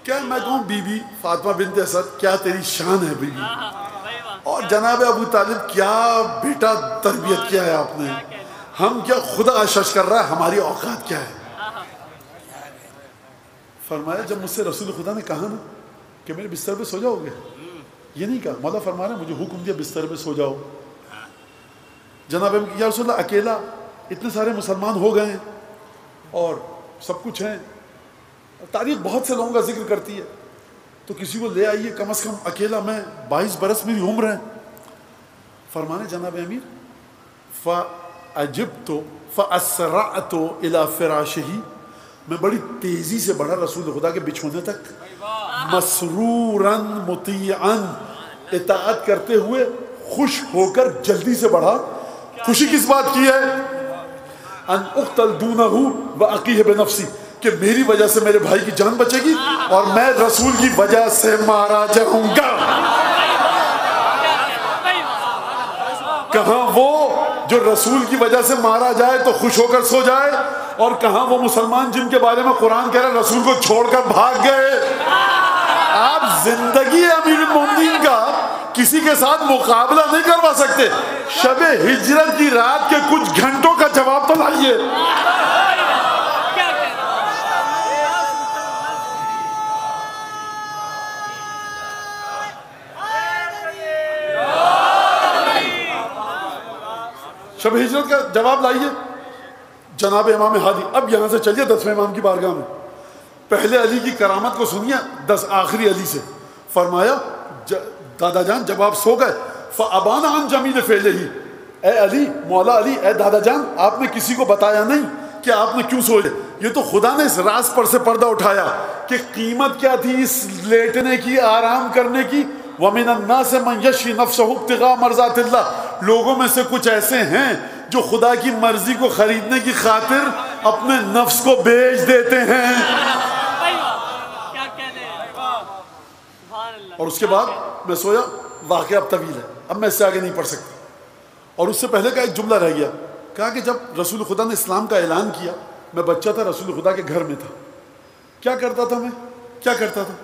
کیا میں کہوں بی بی فاطمہ بنت اسد، کیا تیری شان ہے بی بی، اور جناب ابو طالب کیا بیٹا تربیت کیا ہے آپ نے. ہم کیا خدا شش کر رہا ہے ہماری اوقات کیا ہے. فرمایا جب مجھ سے رسول خدا نے کہا نا کہ میرے بستر پہ سو جاؤ گے, یہ نہیں کہا, مولا فرما رہے مجھے حکم دیا بستر پہ سو جاؤ. جناب یا رسول اللہ اکیلا, اتنے سارے مسلمان ہو گئے ہیں اور سب کچھ ہیں, تاریخ بہت سے لوگوں کا ذکر کرتی ہے, تو کسی کو لے آئیے, کم از کم اکیلا میں 22 برس میری عمر ہے. فرمانے جناب امیر فعجبت فاسرعت الى فراشہ, میں بڑی تیزی سے بڑھا رسول خدا کے بچھونے تک, مسرورا مطیعا, اطاعت کرتے ہوئے خوش ہو کر جلدی سے بڑھا. خوشی کس بات کی ہے؟ ان اقتل دونہ واقیہ بنفسی, کہ میری وجہ سے میرے بھائی کی جان بچے گی اور میں رسول کی وجہ سے مارا جاؤں گا. کہاں وہ جو رسول کی وجہ سے مارا جائے تو خوش ہو کر سو جائے, اور کہاں وہ مسلمان جن کے بارے میں قرآن کہہ رہا ہے رسول کو چھوڑ کر بھاگ گئے. آپ زندگی امیر المومنین کا کسی کے ساتھ مقابلہ نہیں کروا سکتے. شب ہجرت کی رات کے کچھ گھنٹوں کا جواب تو لائیے. شب ہجرت کا جواب لائیے. جناب امام ہادی, اب یہاں سے چلیے 10ویں امام کی بارگاہ میں. پہلے علی کی کرامت کو سنیے, 10 آخری علی سے. فرمایا دادا جان جب آپ سو گئے فابان عن جمیل فعلہ, اے علی, مولا علی, اے دادا جان, آپ نے کسی کو بتایا نہیں کہ آپ نے کیوں سوئے. یہ تو خدا نے اس راز پر سے پردہ اٹھایا کہ قیمت کیا تھی اس لیٹنے کی, آرام کرنے کی. وَمِنَ النَّاسِ مَنْ يَشْرِي نَفْسَهُ ابْتِغَاءَ مَرْضَاتِ اللَّهِ, لوگوں میں سے کچھ ایسے ہیں جو خدا کی مرضی کو خریدنے کی خاطر اپنے نفس کو بیچ دیتے ہیں. اور اس کے بعد میں سویا, واقعہ اب طویل ہے, اب میں اس سے آگے نہیں پڑھ سکتا. اور اس سے پہلے کا ایک جملہ رہ گیا, کہا کہ جب رسول خدا نے اسلام کا اعلان کیا, میں بچہ تھا, رسول خدا کے گھر میں تھا. کیا کرتا تھا میں, کیا کرتا تھا؟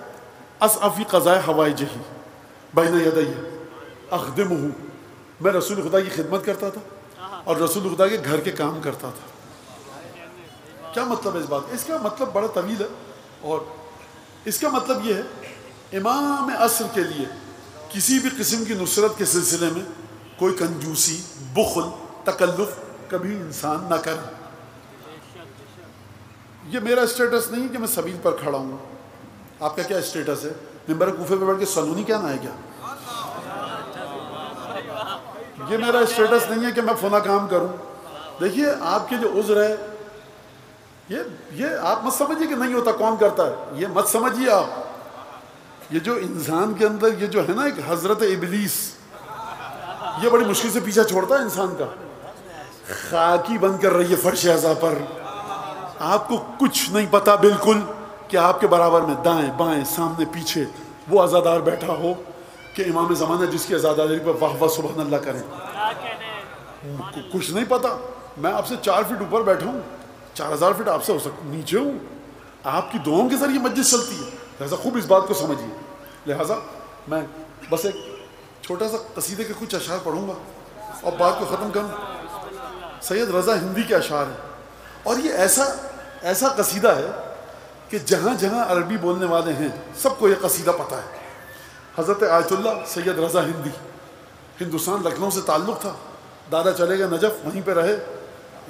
اسعفی قضاء حوائجہ بین یدیہ اخدمہ, میں رسول خدا کی خدمت کرتا تھا اور رسول خدا کے گھر کے کام کرتا تھا. کیا مطلب ہے اس بات؟ اس کا مطلب بڑا طویل ہے, اور اس کا مطلب یہ ہے امام عصر کے لیے کسی بھی قسم کی نصرت کے سلسلے میں کوئی کنجوسی, بخل, تکلف کبھی انسان نہ کرے. یہ میرا اسٹیٹس نہیں کہ میں سبیل پر کھڑا ہوں. آپ کا کیا اسٹیٹس ہے؟ ممبر کوفے پہ بیٹھ کے سلونی کیا نہ ہے کیا؟ یہ میرا اسٹیٹس نہیں ہے کہ میں فلاں کام کروں. دیکھیے آپ کے جو عذر ہے یہ آپ مت سمجھیے کہ نہیں ہوتا, کون کرتا ہے, یہ مت سمجھیے آپ. یہ جو انسان کے اندر یہ جو ہے نا ایک حضرت ابلیس, یہ بڑی مشکل سے پیچھا چھوڑتا ہے انسان کا. خاکی بن کر رہیے فرش اعضاء پر, آپ کو کچھ نہیں پتا بالکل کہ آپ کے برابر میں دائیں بائیں سامنے پیچھے وہ عزادار بیٹھا ہو کہ امام زمانہ جس کی عزاداری پر واہ واہ سبحان اللہ کریں. کچھ نہیں پتا. میں آپ سے 4 فٹ اوپر بیٹھا ہوں, 4000 فٹ آپ سے ہو سکتا نیچے ہوں. آپ کی دعاؤں کے ذریعے مجلس چلتی ہے, لہٰذا خوب اس بات کو سمجھیے. لہٰذا میں بس ایک چھوٹا سا قصیدے کے کچھ اشعار پڑھوں گا اور بات کو ختم کروں. سید رضا ہندی کے اشعار ہیں, اور یہ ایسا قصیدہ ہے کہ جہاں جہاں عربی بولنے والے ہیں سب کو یہ قصیدہ پتہ ہے. حضرت آیت اللہ سید رضا ہندی, ہندوستان لکھنؤ سے تعلق تھا, دادا چلے گئے نجف, وہیں پہ رہے.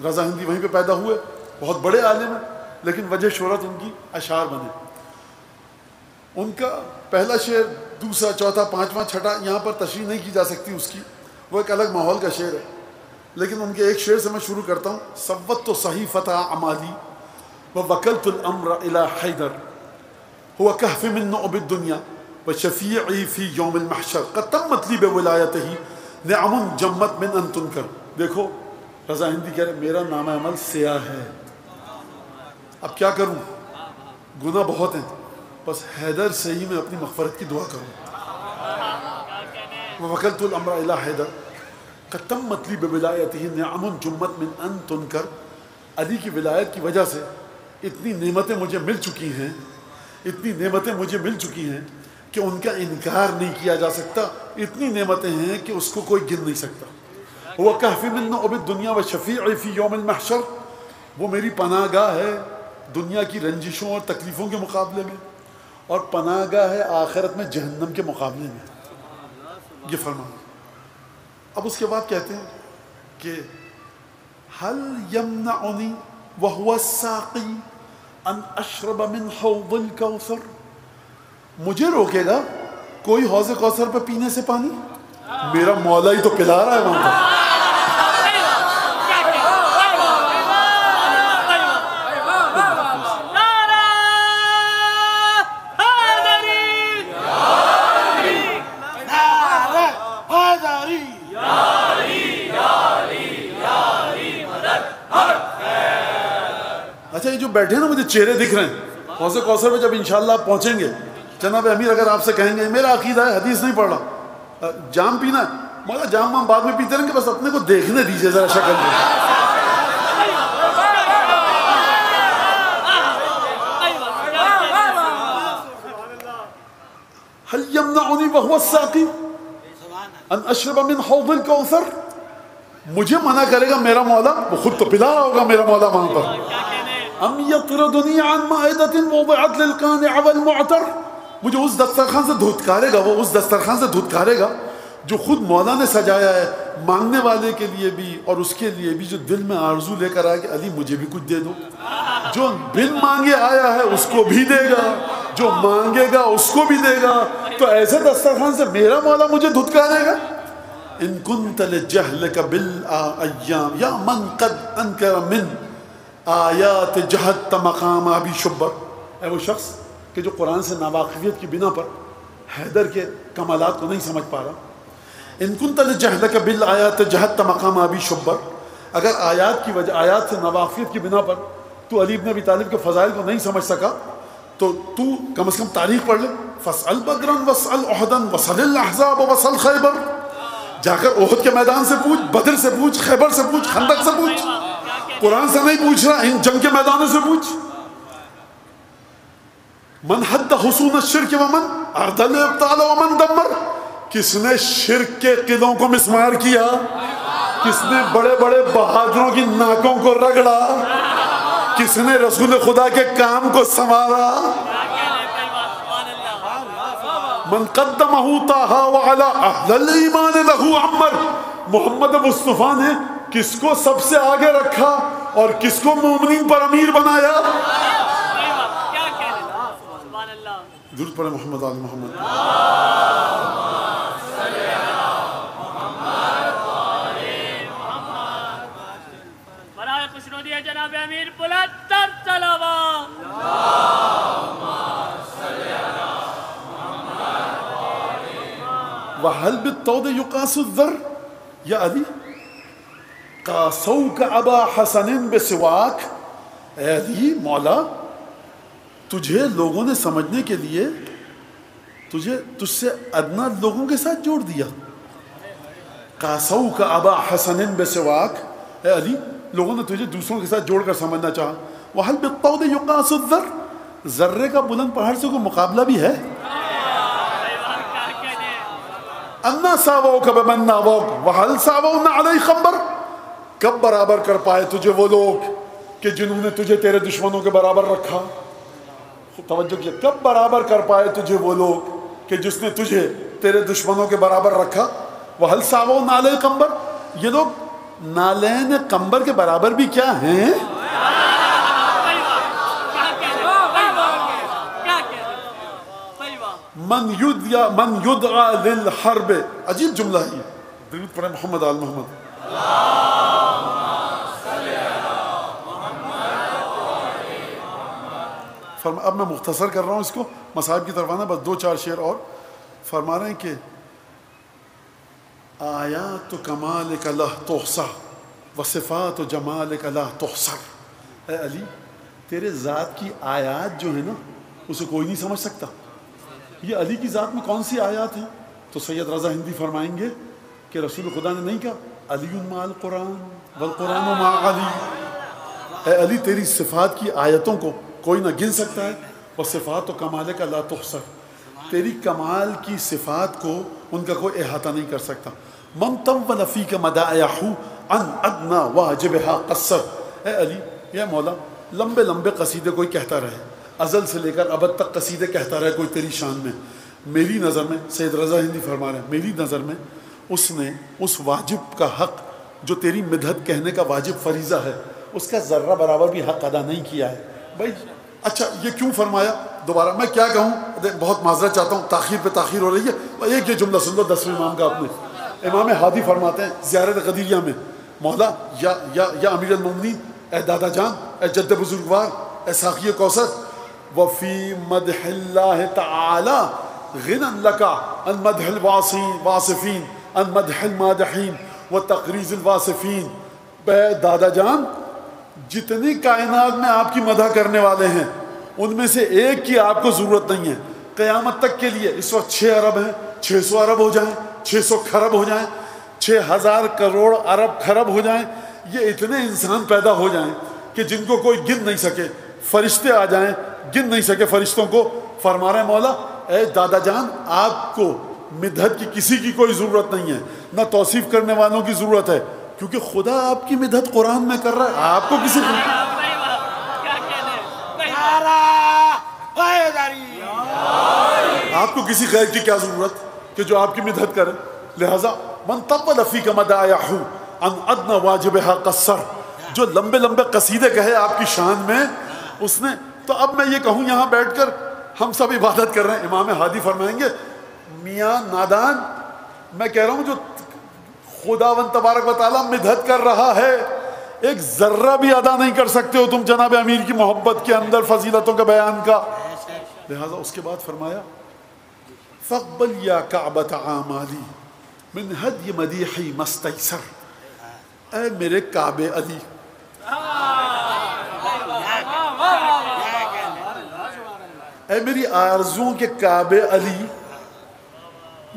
رضا ہندی وہیں پہ پیدا ہوئے, بہت بڑے عالم ہیں, لیکن وجہ شہرت ان کی اشعار بنے. ان کا پہلا شعر, دوسرا, چوتھا, پانچواں, چھٹا یہاں پر تشریح نہیں کی جا سکتی اس کی, وہ ایک الگ ماحول کا شعر ہے. لیکن ان کے ایک شعر سے میں شروع کرتا ہوں. صوت صحیفۃ اعمالی ووکلت الامر الی حیدر هو کہف من نعب الدنیا وشفیعی فی یوم المحشر قد تمت لی بولایتہ نعم جمت من ان تنکر. دیکھو رضا ہندی کہہ رہے میرا نام عمل سیاہ ہے, اب کیا کروں, گناہ بہت ہیں, بس حیدر سے ہی میں اپنی مغفرت کی دعا کروں. ووکلت الامر الی حیدر قد تمت لی بولایتہ نعم جمت من ان تنکر. علی کی ولایت کی وجہ سے اتنی نعمتیں مجھے مل چکی ہیں, اتنی نعمتیں مجھے مل چکی ہیں کہ ان کا انکار نہیں کیا جا سکتا. اتنی نعمتیں ہیں کہ اس کو کوئی گن نہیں سکتا. وہ کہفی من نعب الدنیا و شفیعی فی یوم المحشر، وہ میری پناہ گاہ ہے دنیا کی رنجشوں اور تکلیفوں کے مقابلے میں، اور پناہ گاہ ہے آخرت میں جہنم کے مقابلے میں. یہ فرمانا. اب اس کے بعد کہتے ہیں کہ هل يمنعني وهو الساقي ان اشرب من حوض الكوثر، مجھے روکے گا کوئی حوض کوثر پہ پینے سے پانی؟ میرا مولا ہی تو پلا رہا ہے وہاں پر. اچھا یہ جو بیٹھے نا مجھے چہرے دکھ رہے ہیں، حوض کوثر پہ جب انشاءاللہ آپ پہنچیں گے، جناب امیر اگر آپ سے کہیں گے میرا عقیدہ ہے حدیث نہیں پڑھ رہا، جام پینا ہے، مولا جام ہم بعد میں پیتے رہیں گے، بس اپنے کو دیکھنے دیجیے ذرا شکل میں. هل يمنعني وهو الساقي ان اشرب من حوض الكوثر، مجھے منع کرے گا میرا مولا؟ وہ خود تو پلا رہا ہوگا میرا مولا وہاں پر. ام یطردنی عن مائدۃ وضعت للقانع والمعتر، مجھے اس دسترخوان سے دھتکارے گا، وہ اس دسترخوان سے دھتکارے گا جو خود مولا نے سجایا ہے مانگنے والے کے لیے بھی اور اس کے لیے بھی جو دل میں آرزو لے کر آئے کہ علی مجھے بھی کچھ دے دو. جو بن مانگے آیا ہے اس کو بھی دے گا، جو مانگے گا اس کو بھی دے گا. تو ایسے دسترخوان سے میرا مولا مجھے دھتکارے گا. ان کنت لجہلک بالایام یا من قد انکر من آیات جہت مقام ابی شبر، اے وہ شخص کہ جو قرآن سے ناواقفیت کی بنا پر حیدر کے کمالات کو نہیں سمجھ پا رہا. ان کنت لجہلک بالآیات جہت مقام ابی شبر، اگر آیات کی وجہ آیات سے ناواقفیت کی بنا پر تو علی بن ابی طالب کے فضائل کو نہیں سمجھ سکا تو تو کم از کم تاریخ پڑھ لے. فاسأل بدرا واسأل احدا واسأل الاحزاب واسأل خیبر، جا کر احد کے میدان سے پوچھ، بدر سے پوچھ، خیبر سے پوچھ، خندق سے پوچھ. قرآن سے نہیں پوچھ رہا، ان جنگ کے میدانوں سے پوچھ. من حد حصون الشرک ومن اعد الابطال ومن دمر، کس نے شرک کے قلعوں کو مسمار کیا، کس نے بڑے بڑے بہادروں کی ناکوں کو رگڑا، کس نے رسول خدا کے کام کو سنوارا. من قدمہ طٰہٰ وعلی اہل الایمان لہ عمر، محمد مصطفیٰ نے کس کو سب سے آگے رکھا اور کس کو مومنین پر امیر بنایا. درود پڑھیں محمد آل محمد. برائے خوشنودی ہے جناب امیر بلند تر صلوات. وَهَلْ بِالطَّوْدِ يُقَاسُ الذَّرْ، یا علی قاسوک ابا حسن بسواک، اے علی مولا تجھے لوگوں نے سمجھنے کے لیے تجھ سے ادنا لوگوں کے ساتھ جوڑ دیا. قاسوک ابا حسن بسواک، اے علی لوگوں نے تجھے دوسروں کے ساتھ جوڑ کر سمجھنا چاہا. وَهَلْ بِالطَّوْدِ يُقَاسُ الذَّرْ، ذرے کا بلند پہاڑ سے کوئی مقابلہ بھی ہے؟ انا ساووک بمن ناووک وَهَلْ ساوونا عَلَيْ خَمْبَرْ، کب برابر کر پائے تجھے وہ لوگ کہ جنہوں نے تجھے تیرے دشمنوں کے برابر رکھا. توجہ کیا، کب برابر کر پائے تجھے وہ لوگ کہ جس نے تجھے تیرے دشمنوں کے برابر رکھا. وَهَلْ ساوونا عَلَيْ خَمْبَرْ، یہ لوگ نالین قمبر کے برابر بھی کیا ہیں؟ من یدعا للحرب، عجیب جملہ ہی. درود پڑھیں محمد آل محمد. اب میں مختصر کر رہا ہوں اس کو، مصائب کی طرف آنا، بس 2-4 شعر اور. فرما رہے ہیں کہ آیات کمالک لا تحصی وصفات جمالک لا تحصر، اے علی تیرے ذات کی آیات جو ہے نا اسے کوئی نہیں سمجھ سکتا. یہ علی کی ذات میں کون سی آیات ہیں؟ تو سید رضا ہندی فرمائیں گے کہ رسول خدا نے نہیں کہا علی مع القرآن والقرآن مع علی. اے علی تیری صفات کی آیتوں کو کوئی نہ گن سکتا ہے، اور صفات و کمال کا لا تحصر، تیری کمال کی صفات کو ان کا کوئی احاطہ نہیں کر سکتا. من طول فیک مدائح عن ادنی واجبها قصر. اے علی، یا مولا، لمبے لمبے قصیدے کوئی کہتا رہے، ازل سے لے کر ابد تک قصیدے کہتا رہے کوئی تیری شان میں، میری نظر میں، سید رضا ہندی فرما رہے ہیں، میری نظر میں اس نے اس واجب کا حق جو تیری مدحت کہنے کا واجب فریضہ ہے، اس کا ذرہ برابر بھی حق ادا نہیں کیا ہے. بھائی اچھا یہ کیوں فرمایا؟ دوبارہ میں کیا کہوں، بہت معذرت چاہتا ہوں، تاخیر پہ تاخیر ہو رہی ہے. ایک یہ جملہ سن لو 10ویں امام کا آپ نے. امام ہادی فرماتے ہیں زیارت قدیریہ میں، مولا یا امیر المومنین، اے دادا جان، اے جد بزرگوار، اے ساقی کوثر، وفی مدح اللہ تعالی غنى لك عن مدح الواصفین عن مدح المادحین وتقریض الواصفین. اے دادا جان، جتنی کائنات میں آپ کی مدح کرنے والے ہیں ان میں سے ایک کی آپ کو ضرورت نہیں ہے. قیامت تک کے لیے اس وقت 6 ارب ہیں، 600 ارب ہو جائیں، 600 کھرب ہو جائیں، 6000 کروڑ ارب کھرب ہو جائیں، یہ اتنے انسان پیدا ہو جائیں کہ جن کو کوئی گن نہیں سکے، فرشتے آ جائیں گن نہیں سکے فرشتوں کو. فرما رہے ہیں مولا اے دادا جان، آپ کو مدحت کی کسی کی کوئی ضرورت نہیں ہے، نہ توصیف کرنے والوں کی ضرورت ہے، کیونکہ خدا آپ کی مدحت قرآن میں کر رہا ہے. آپ کو کسی آپ کو کسی غیر کی کیا ضرورت کہ جو آپ کی مدحت کرے. لہذا من طول فیک مدائح عن ادنی واجبها قصر، جو لمبے لمبے قصیدے کہے آپ کی شان میں اس نے. تو اب میں یہ کہوں یہاں بیٹھ کر ہم سب عبادت کر رہے ہیں، امام ہادی فرمائیں گے میاں نادان، میں کہہ رہا ہوں جو خداوند تبارک و تعالیٰ مدحت کر رہا ہے ایک ذرہ بھی ادا نہیں کر سکتے ہو تم جناب امیر کی محبت کے اندر فضیلتوں کے بیان کا. لہذا اس کے بعد فرمایا فاقبل یا کعبۃ اعمالی من ہدی مدیحی مستیسر. اے میرے کعبے علی، اے میری آرزوؤں کے کعبے علی،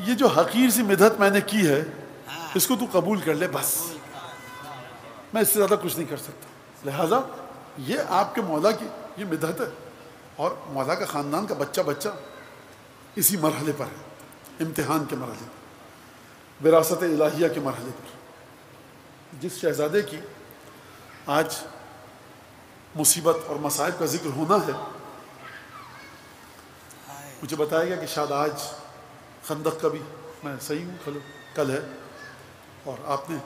یہ جو حقیر سی مدحت میں نے کی ہے اس کو تو قبول کر لے، بس میں اس سے زیادہ کچھ نہیں کر سکتا. لہٰذا یہ آپ کے مولا کی یہ مدحت ہے، اور مولا کا خاندان کا بچہ اسی مرحلے پر ہے، امتحان کے مرحلے پر، وراثت الہیہ کے مرحلے پر. جس شہزادے کی آج مصیبت اور مصائب کا ذکر ہونا ہے، مجھے بتایا گیا کہ شاید آج خندق کا بھی، میں صحیح ہوں، کل ہے، اور آپ نے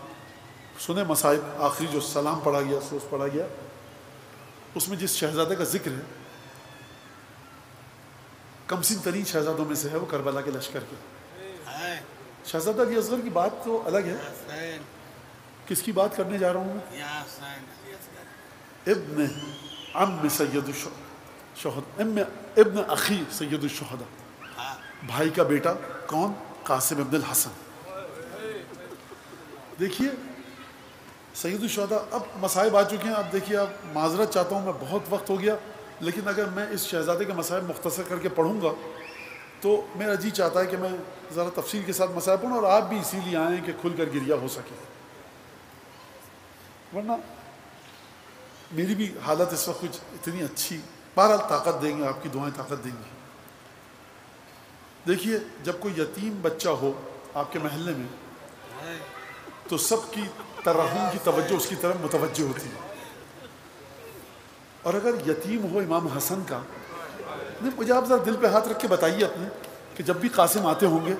سنے مصائب. آخری جو سلام پڑھا گیا، سوز پڑھا گیا، اس میں جس شہزادے کا ذکر ہے کمسن ترین شہزادوں میں سے ہے، وہ کربلا کے لشکر کے شہزادہ علی اصغر کی بات تو الگ ہے. کس کی بات کرنے جا رہا ہوں میں؟ ابن عم سید الشہداء، ابن اخی سید الشہداء، بھائی کا بیٹا. کون؟ قاسم ابن الحسن. دیکھیے سید الشہداء، اب مصائب آ چکے ہیں. اب دیکھیے، اب معذرت چاہتا ہوں، میں بہت وقت ہو گیا، لیکن اگر میں اس شہزادے کے مصائب مختصر کر کے پڑھوں گا تو میرا جی چاہتا ہے کہ میں ذرا تفصیل کے ساتھ مصائب پڑھوں، اور آپ بھی اسی لیے آئیں کہ کھل کر گریہ ہو سکے، ورنہ میری بھی حالت اس وقت کچھ اتنی اچھی. بہرحال طاقت دیں گے، آپ کی دعائیں طاقت دیں گی. دیکھیے، جب کوئی یتیم بچہ ہو آپ کے محلے میں تو سب کی ترحم کی توجہ اس کی طرف متوجہ ہوتی ہے، اور اگر یتیم ہو امام حسن کا، نہیں، مجھے آپ ذرا دل پہ ہاتھ رکھ کے بتائیے اپنے کہ جب بھی قاسم آتے ہوں گے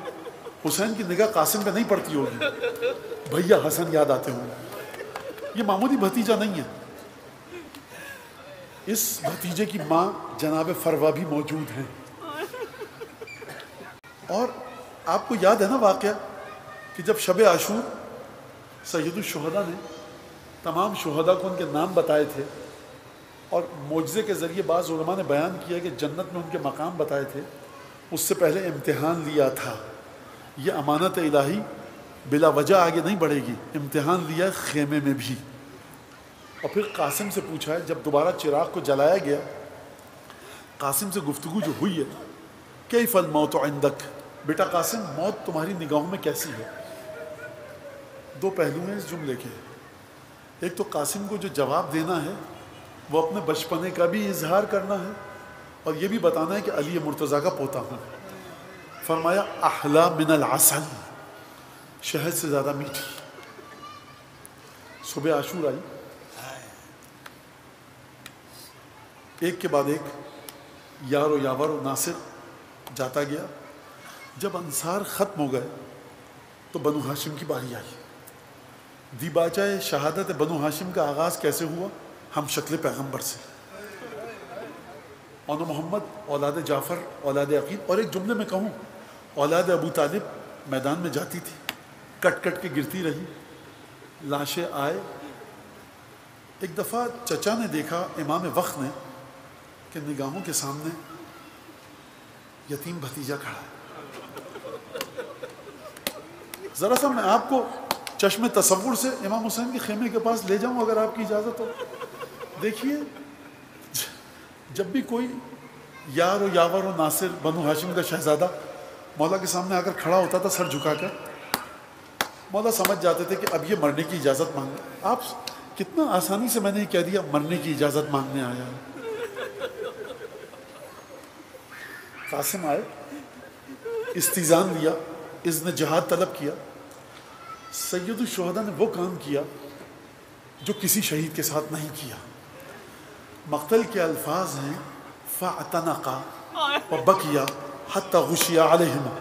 حسین کی نگاہ قاسم پہ نہیں پڑتی ہوگی، بھیا حسن یاد آتے ہوں گے. یہ معمولی بھتیجا نہیں ہے، اس بھتیجے کی ماں جناب فروا بھی موجود ہیں. اور آپ کو یاد ہے نا واقعہ کہ جب شب عاشور سید الشہداء نے تمام شہداء کو ان کے نام بتائے تھے، اور معجزے کے ذریعے بعض علماء نے بیان کیا کہ جنت میں ان کے مقام بتائے تھے، اس سے پہلے امتحان لیا تھا. یہ امانت الہی بلا وجہ آگے نہیں بڑھے گی، امتحان لیا خیمے میں بھی. اور پھر قاسم سے پوچھا ہے، جب دوبارہ چراغ کو جلایا گیا، قاسم سے گفتگو جو ہوئی ہے، کیف الموت عندک، بیٹا قاسم موت تمہاری نگاہوں میں کیسی ہے؟ دو پہلو ہیں اس جملے کے. ایک تو قاسم کو جو جواب دینا ہے وہ اپنے بچپنے کا بھی اظہار کرنا ہے، اور یہ بھی بتانا ہے کہ علی مرتضیٰ کا پوتا ہوں. فرمایا احلا من العسل، شہد سے زیادہ میٹھی. صبح عاشور آئی, ایک کے بعد ایک یار و یاور و ناصر جاتا گیا. جب انصار ختم ہو گئے تو بنو ہاشم کی باری آئی. دیباچہ شہادت بنو ہاشم کا آغاز کیسے ہوا؟ ہم شکل پیغمبر سے. اون محمد اولاد جعفر اولاد عقیل. اور ایک جملے میں کہوں, اولاد ابو طالب میدان میں جاتی تھی, کٹ کٹ کے گرتی رہی, لاشیں آئے. ایک دفعہ چچا نے دیکھا امام وقت نے کہ نگاہوں کے سامنے یتیم بھتیجا کھڑا ہے. ذرا سا میں آپ کو چشم تصور سے امام حسین کے خیمے کے پاس لے جاؤں اگر آپ کی اجازت ہو. دیکھیے جب بھی کوئی یار و یاور و ناصر بنو ہاشم کا شہزادہ مولا کے سامنے آ کر کھڑا ہوتا تھا سر جھکا کر, مولا سمجھ جاتے تھے کہ اب یہ مرنے کی اجازت مانگے. آپ کتنا آسانی سے میں نے یہ کہہ دیا مرنے کی اجازت مانگنے آیا ہے. قاسم آئے, استیزان لیا, اذن جہاد طلب کیا. سید الشہداء نے وہ کام کیا جو کسی شہید کے ساتھ نہیں کیا. مقتل کے الفاظ ہیں فاعتنقا وبکیا حتی غشیا علیہما.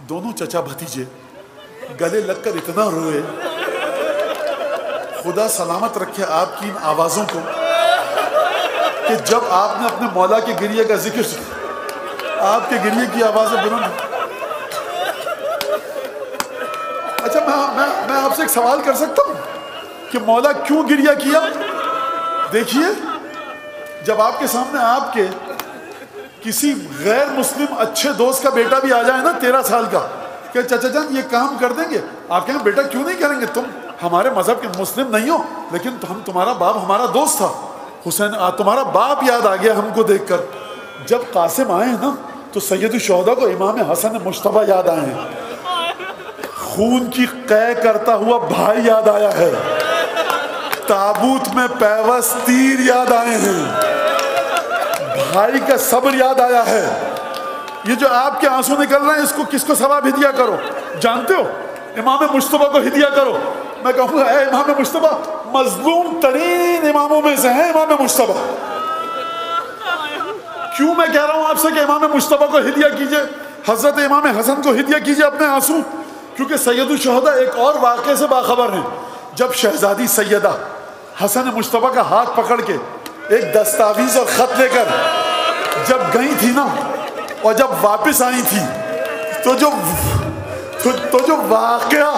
دونوں چچا بھتیجے گلے لگ کر اتنا روئے, خدا سلامت رکھے آپ کی ان آوازوں کو, کہ جب آپ نے اپنے مولا کے گریے کا ذکر سنا, آپ کے گریے کی آوازیں بلند. اچھا میں آپ سے ایک سوال کر سکتا ہوں کہ مولا کیوں گریہ کیا؟ دیکھیے جب آپ کے سامنے آپ کے کسی غیر مسلم اچھے دوست کا بیٹا بھی آ جائے نا 13 سال کا, کہ چچا جان یہ کام کر دیں گے, آپ کہیں بیٹا کیوں نہیں کریں گے, تم ہمارے مذہب کے مسلم نہیں ہو لیکن ہم تمہارا باپ ہمارا دوست تھا حسین, تمہارا باپ یاد آ گیا ہم کو دیکھ کر. جب قاسم آئے ہیں نا تو سید الشہداء کو امام حسن مجتبیٰ یاد آئے ہیں, خون کی قے کرتا ہوا بھائی یاد آیا ہے, تابوت میں پیوست تیر یاد آئے ہیں, بھائی کا صبر یاد آیا ہے. یہ جو آپ کے آنسو نکل رہے ہیں اس کو کس کو ثواب ہدیہ کرو جانتے ہو؟ امام مجتبیٰ کو ہدیہ کرو. میں کہوں گا اے امام مجتبیٰ, مظلوم ترین اماموں میں سے ہیں امام مجتبیٰ. کیوں میں کہہ رہا ہوں آپ سے کہ امام مجتبیٰ کو ہدیہ کیجئے, حضرت امام حسن کو ہدیہ کیجئے اپنے آنسو؟ کیونکہ سید الشہداء ایک اور واقعے سے باخبر ہیں. جب شہزادی سیدہ حسن مجتبیٰ کا ہاتھ پکڑ کے ایک دستاویز اور خط لے کر جب گئی تھی نا, اور جب واپس آئی تھی تو جو واقعہ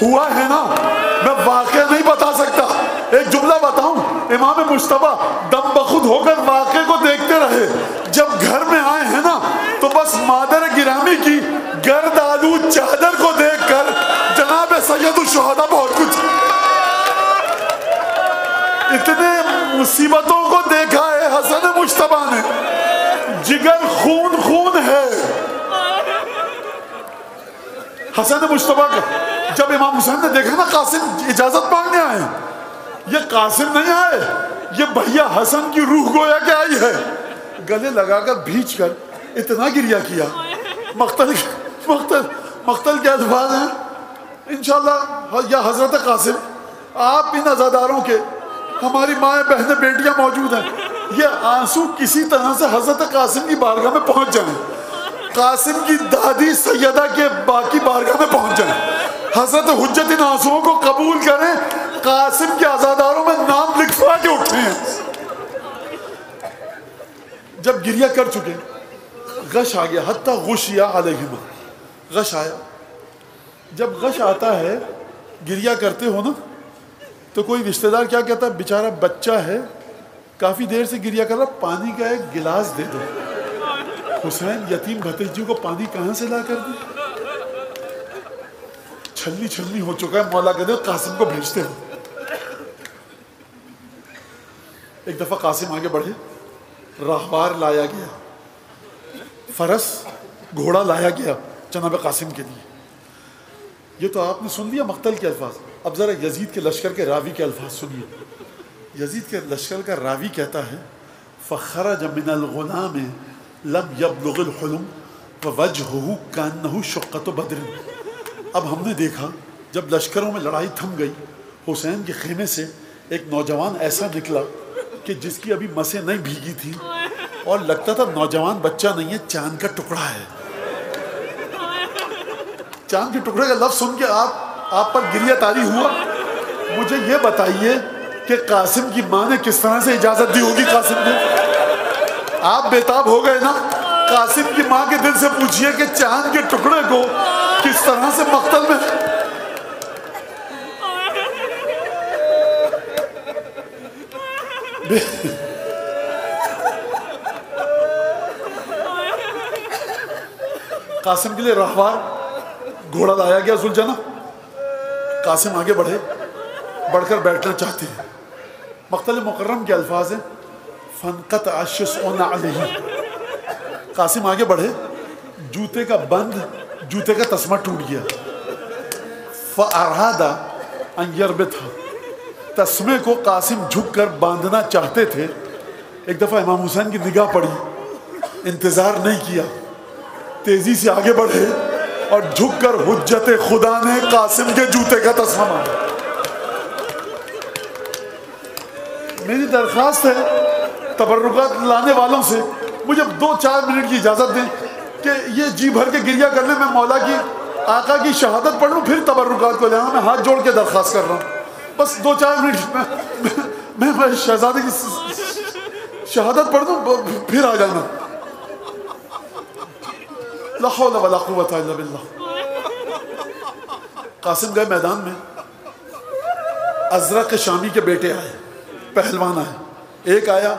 ہوا ہے نا, میں واقعہ نہیں بتا سکتا, ایک جملہ بتاؤں. امام مجتبیٰ دم بخود ہو کر واقعے کو دیکھتے رہے. جب گھر میں آئے ہیں نا تو بس مادر گرامی کی گرد آلود چادر کو دیکھ کر جناب سید الشہداء بہت کچھ, اتنے مصیبتوں کو دیکھا ہے حسن مجتبیٰ نے, جگر خون خون ہے حسن مجتبیٰ کا. جب امام حسین نے دیکھا نا قاسم اجازت مانگنے آئے ہیں, یہ قاسم نہیں آئے, یہ بھیا حسن کی روح گویا کہ آئی ہے, گلے لگا کر بھیج کر اتنا گریہ کیا. مقتل کے الفاظ ہیں انشاءاللہ یا حضرت قاسم, آپ ان عزاداروں کے, ہماری مائیں بہنیں بیٹیاں موجود ہیں, یہ آنسو کسی طرح سے حضرت قاسم کی بارگاہ میں پہنچ جائیں, قاسم کی دادی سیدہ کے باقی بارگاہ میں پہنچ جائیں, حضرت حجت ان آنسوؤں کو قبول کریں, قاسم کے عزاداروں میں نام لکھوا کے اٹھے ہیں. جب گریہ کر چکے غش آ گیا, حتی غشیا علیہما, غش آیا. جب غش آتا ہے گریہ کرتے ہو نا تو کوئی رشتہ دار کیا کہتا ہے, بیچارہ بچہ ہے کافی دیر سے گریہ کر رہا, پانی کا ایک گلاس دے دو. حسین یتیم بھتیجی کو پانی کہاں سے لا کر دی, چھلنی چھلنی ہو چکا ہے, مولا کہتے ہیں قاسم کو بھیجتے ہو. ایک دفعہ قاسم آگے بڑھے, راہوار لایا گیا, فرس گھوڑا لایا گیا جناب قاسم کے لیے. یہ تو آپ نے سن لیا مقتل کے الفاظ. اب ذرا یزید کے لشکر کے راوی کے الفاظ سنیے. یزید کے لشکر کا راوی کہتا ہے فخرج من الغلام لم يبلغ الحلم ووجهه كأنه شقة بدر. اب ہم نے دیکھا جب لشکروں میں لڑائی تھم گئی، حسین کے خیمے سے ایک نوجوان ایسا نکلا کہ جس کی ابھی مسیں نہیں بھیگی تھی اور لگتا تھا نوجوان بچہ نہیں ہے، چاند کا ٹکڑا ہے۔ چاند کے ٹکڑے کا لفظ سن کے آپ پر گریہ طاری ہوا۔ مجھے یہ بتائیے کہ قاسم کی ماں نے کس طرح سے اجازت دی ہوگی؟ قاسم نے، آپ بےتاب ہو گئے نا؟ قاسم کی ماں کے دل سے پوچھئے کہ چاند کے ٹکڑے کو کس طرح سے مقتل میں قاسم کے لیے راہوار گھوڑا لایا گیا ذوالجناح۔ قاسم آگے بڑھ کر بیٹھنا چاہتے ہیں۔ مقتل مکرم کے الفاظ ہیں فَانْقَطَعَ الشِّسْعُ نَعْلِهِ، قاسم آگے بڑھے، جوتے کا بند، جوتے کا تسمہ ٹوٹ گیا۔ فَأَرَادَ أَنْ يَرْبِطْهَا، تسمے کو قاسم جھک کر باندھنا چاہتے تھے۔ ایک دفعہ امام حسین کی نگاہ پڑی، انتظار نہیں کیا، تیزی سے آگے بڑھے اور جھک کر حجت خدا نے قاسم کے جوتے کا تسمہ مانگا۔ میری درخواست ہے تبرکات لانے والوں سے، مجھے 2-4 منٹ کی اجازت دیں کہ یہ جی بھر کے گریہ کرنے میں مولا کی آقا کی شہادت پڑھ لوں، پھر تبرکات کو لینا۔ میں ہاتھ جوڑ کے درخواست کر رہا ہوں، بس 2-4 منٹ میں شہزادے کی شہادت پڑھ دوں، پھر آ جانا۔ لا حول ولا قوة الا باللہ۔ قاسم گئے میدان میں، ازرق شامی کے بیٹے آئے، پہلوان آئے، ایک آیا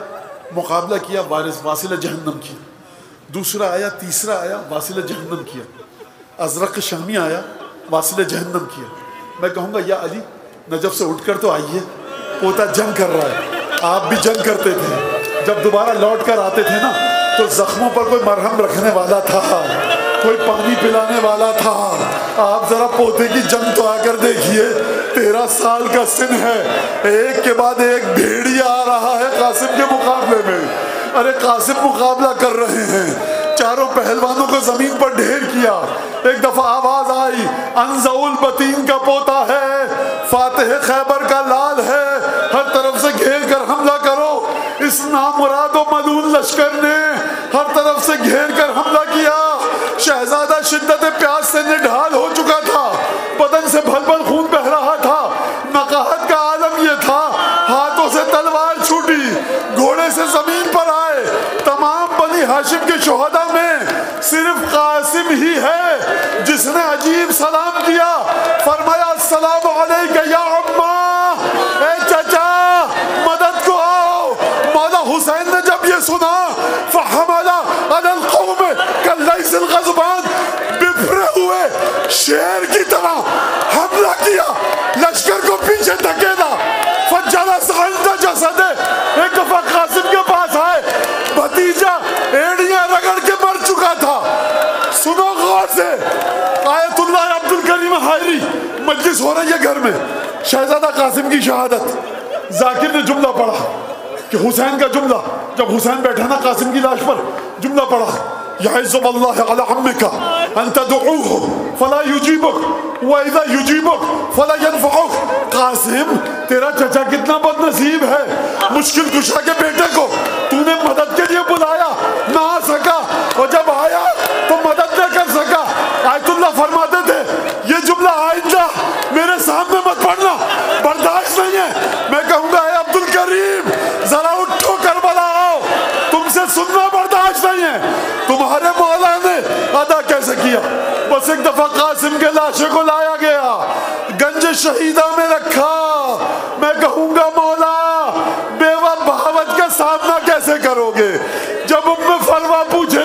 مقابلہ کیا، واصل جہنم کیا، دوسرا آیا، تیسرا آیا، واصل جہنم کیا، ازرق شامی آیا، واصل جہنم کیا۔ میں کہوں گا یا علی نجف سے اٹھ کر تو آئیے، پوتا جنگ کر رہا ہے، آپ بھی جنگ کرتے تھے، جب دوبارہ لوٹ کر آتے تھے نا تو زخموں پر کوئی مرہم رکھنے والا تھا، کوئی پانی پلانے والا تھا۔ آپ ذرا پوتے کی جنگ تو آ کر دیکھیے، 13 سال کا سن ہے، ایک کے بعد ایک بھیڑیا آ رہا ہے قاسم کے مقابلے میں۔ ارے قاسم مقابلہ کر رہے ہیں، چاروں پہلوانوں کو زمین پر ڈھیر کیا۔ ایک دفعہ آواز آئی انزع البتین کا پوتا ہے، فاتح خیبر کا لال ہے، ہر طرف سے گھیر کر حملہ کرو۔ اس نامراد و ملعون لشکر نے ہر طرف سے گھیر کر حملہ کیا۔ شہزادہ شدت پیاس سے نڈھال ہو چکا تھا، بدن سے بھل بھل خون بہ رہا تھا، نقاہت کا عالم یہ تھا، ہاتھوں سے تلوار چھوٹی، گھوڑے سے زمین پر آئے۔ تمام بنی ہاشم کے شہداء میں صرف قاسم ہی ہے جس نے عجیب سلام کیا، فرمایا السلام علیکہ یا عمّا، اے چچا مدد کو آؤ۔ مولا حسین نے جب یہ سنا فحمل علی القوم کاللیث الغضبان، بفرے ہوئے شیر کی طرح حملہ کیا، لشکر کو پیچھے دھکیلا۔ فجلس عند جسدہ، ایک دفعہ قاسم کے پاس آئے، بھتیجا ایڑیاں رگڑ کے مر چکا تھا۔ سنو غور سے، آیت اللہ عبد الکریم حائری مجلس ہو رہی ہے گھر میں، شہزادہ قاسم کی شہادت، ذاکر نے جملہ پڑھا کہ حسین کا جملہ، جب حسین بیٹھا نا قاسم کی لاش پر، جملہ پڑھا یعزب اللہ علی عمک ان تدعوہ فلا یجیبک واذا یجیبک فلا ینفعک۔ قاسم تیرا چچا کتنا بد نصیب ہے، مشکل کشا کے بیٹے کو تو نے مدد کے لیے بلایا، نہ آ سکا، اور جب آیا تو مدد نہ کر سکا۔ آیت اللہ فرماتے تھے یہ جملہ آئندہ میرے سامنے مت پڑھنا، برداشت نہیں ہے۔ میں کہوں گا اے عبد الکریم ذرا اٹھو کربلا آؤ، تم سے سننا برداشت نہیں ہے۔ تمہارے مولا نے ادا کیسے کیا؟ بس ایک دفعہ قاسم کے لاشے کو لایا گیا، گنج شہیدہ میں رکھا۔ میں کہوں گا مولا بیوہ بہاوت کا سامنا کیسے کرو گے؟ جب ام فروا پوچھے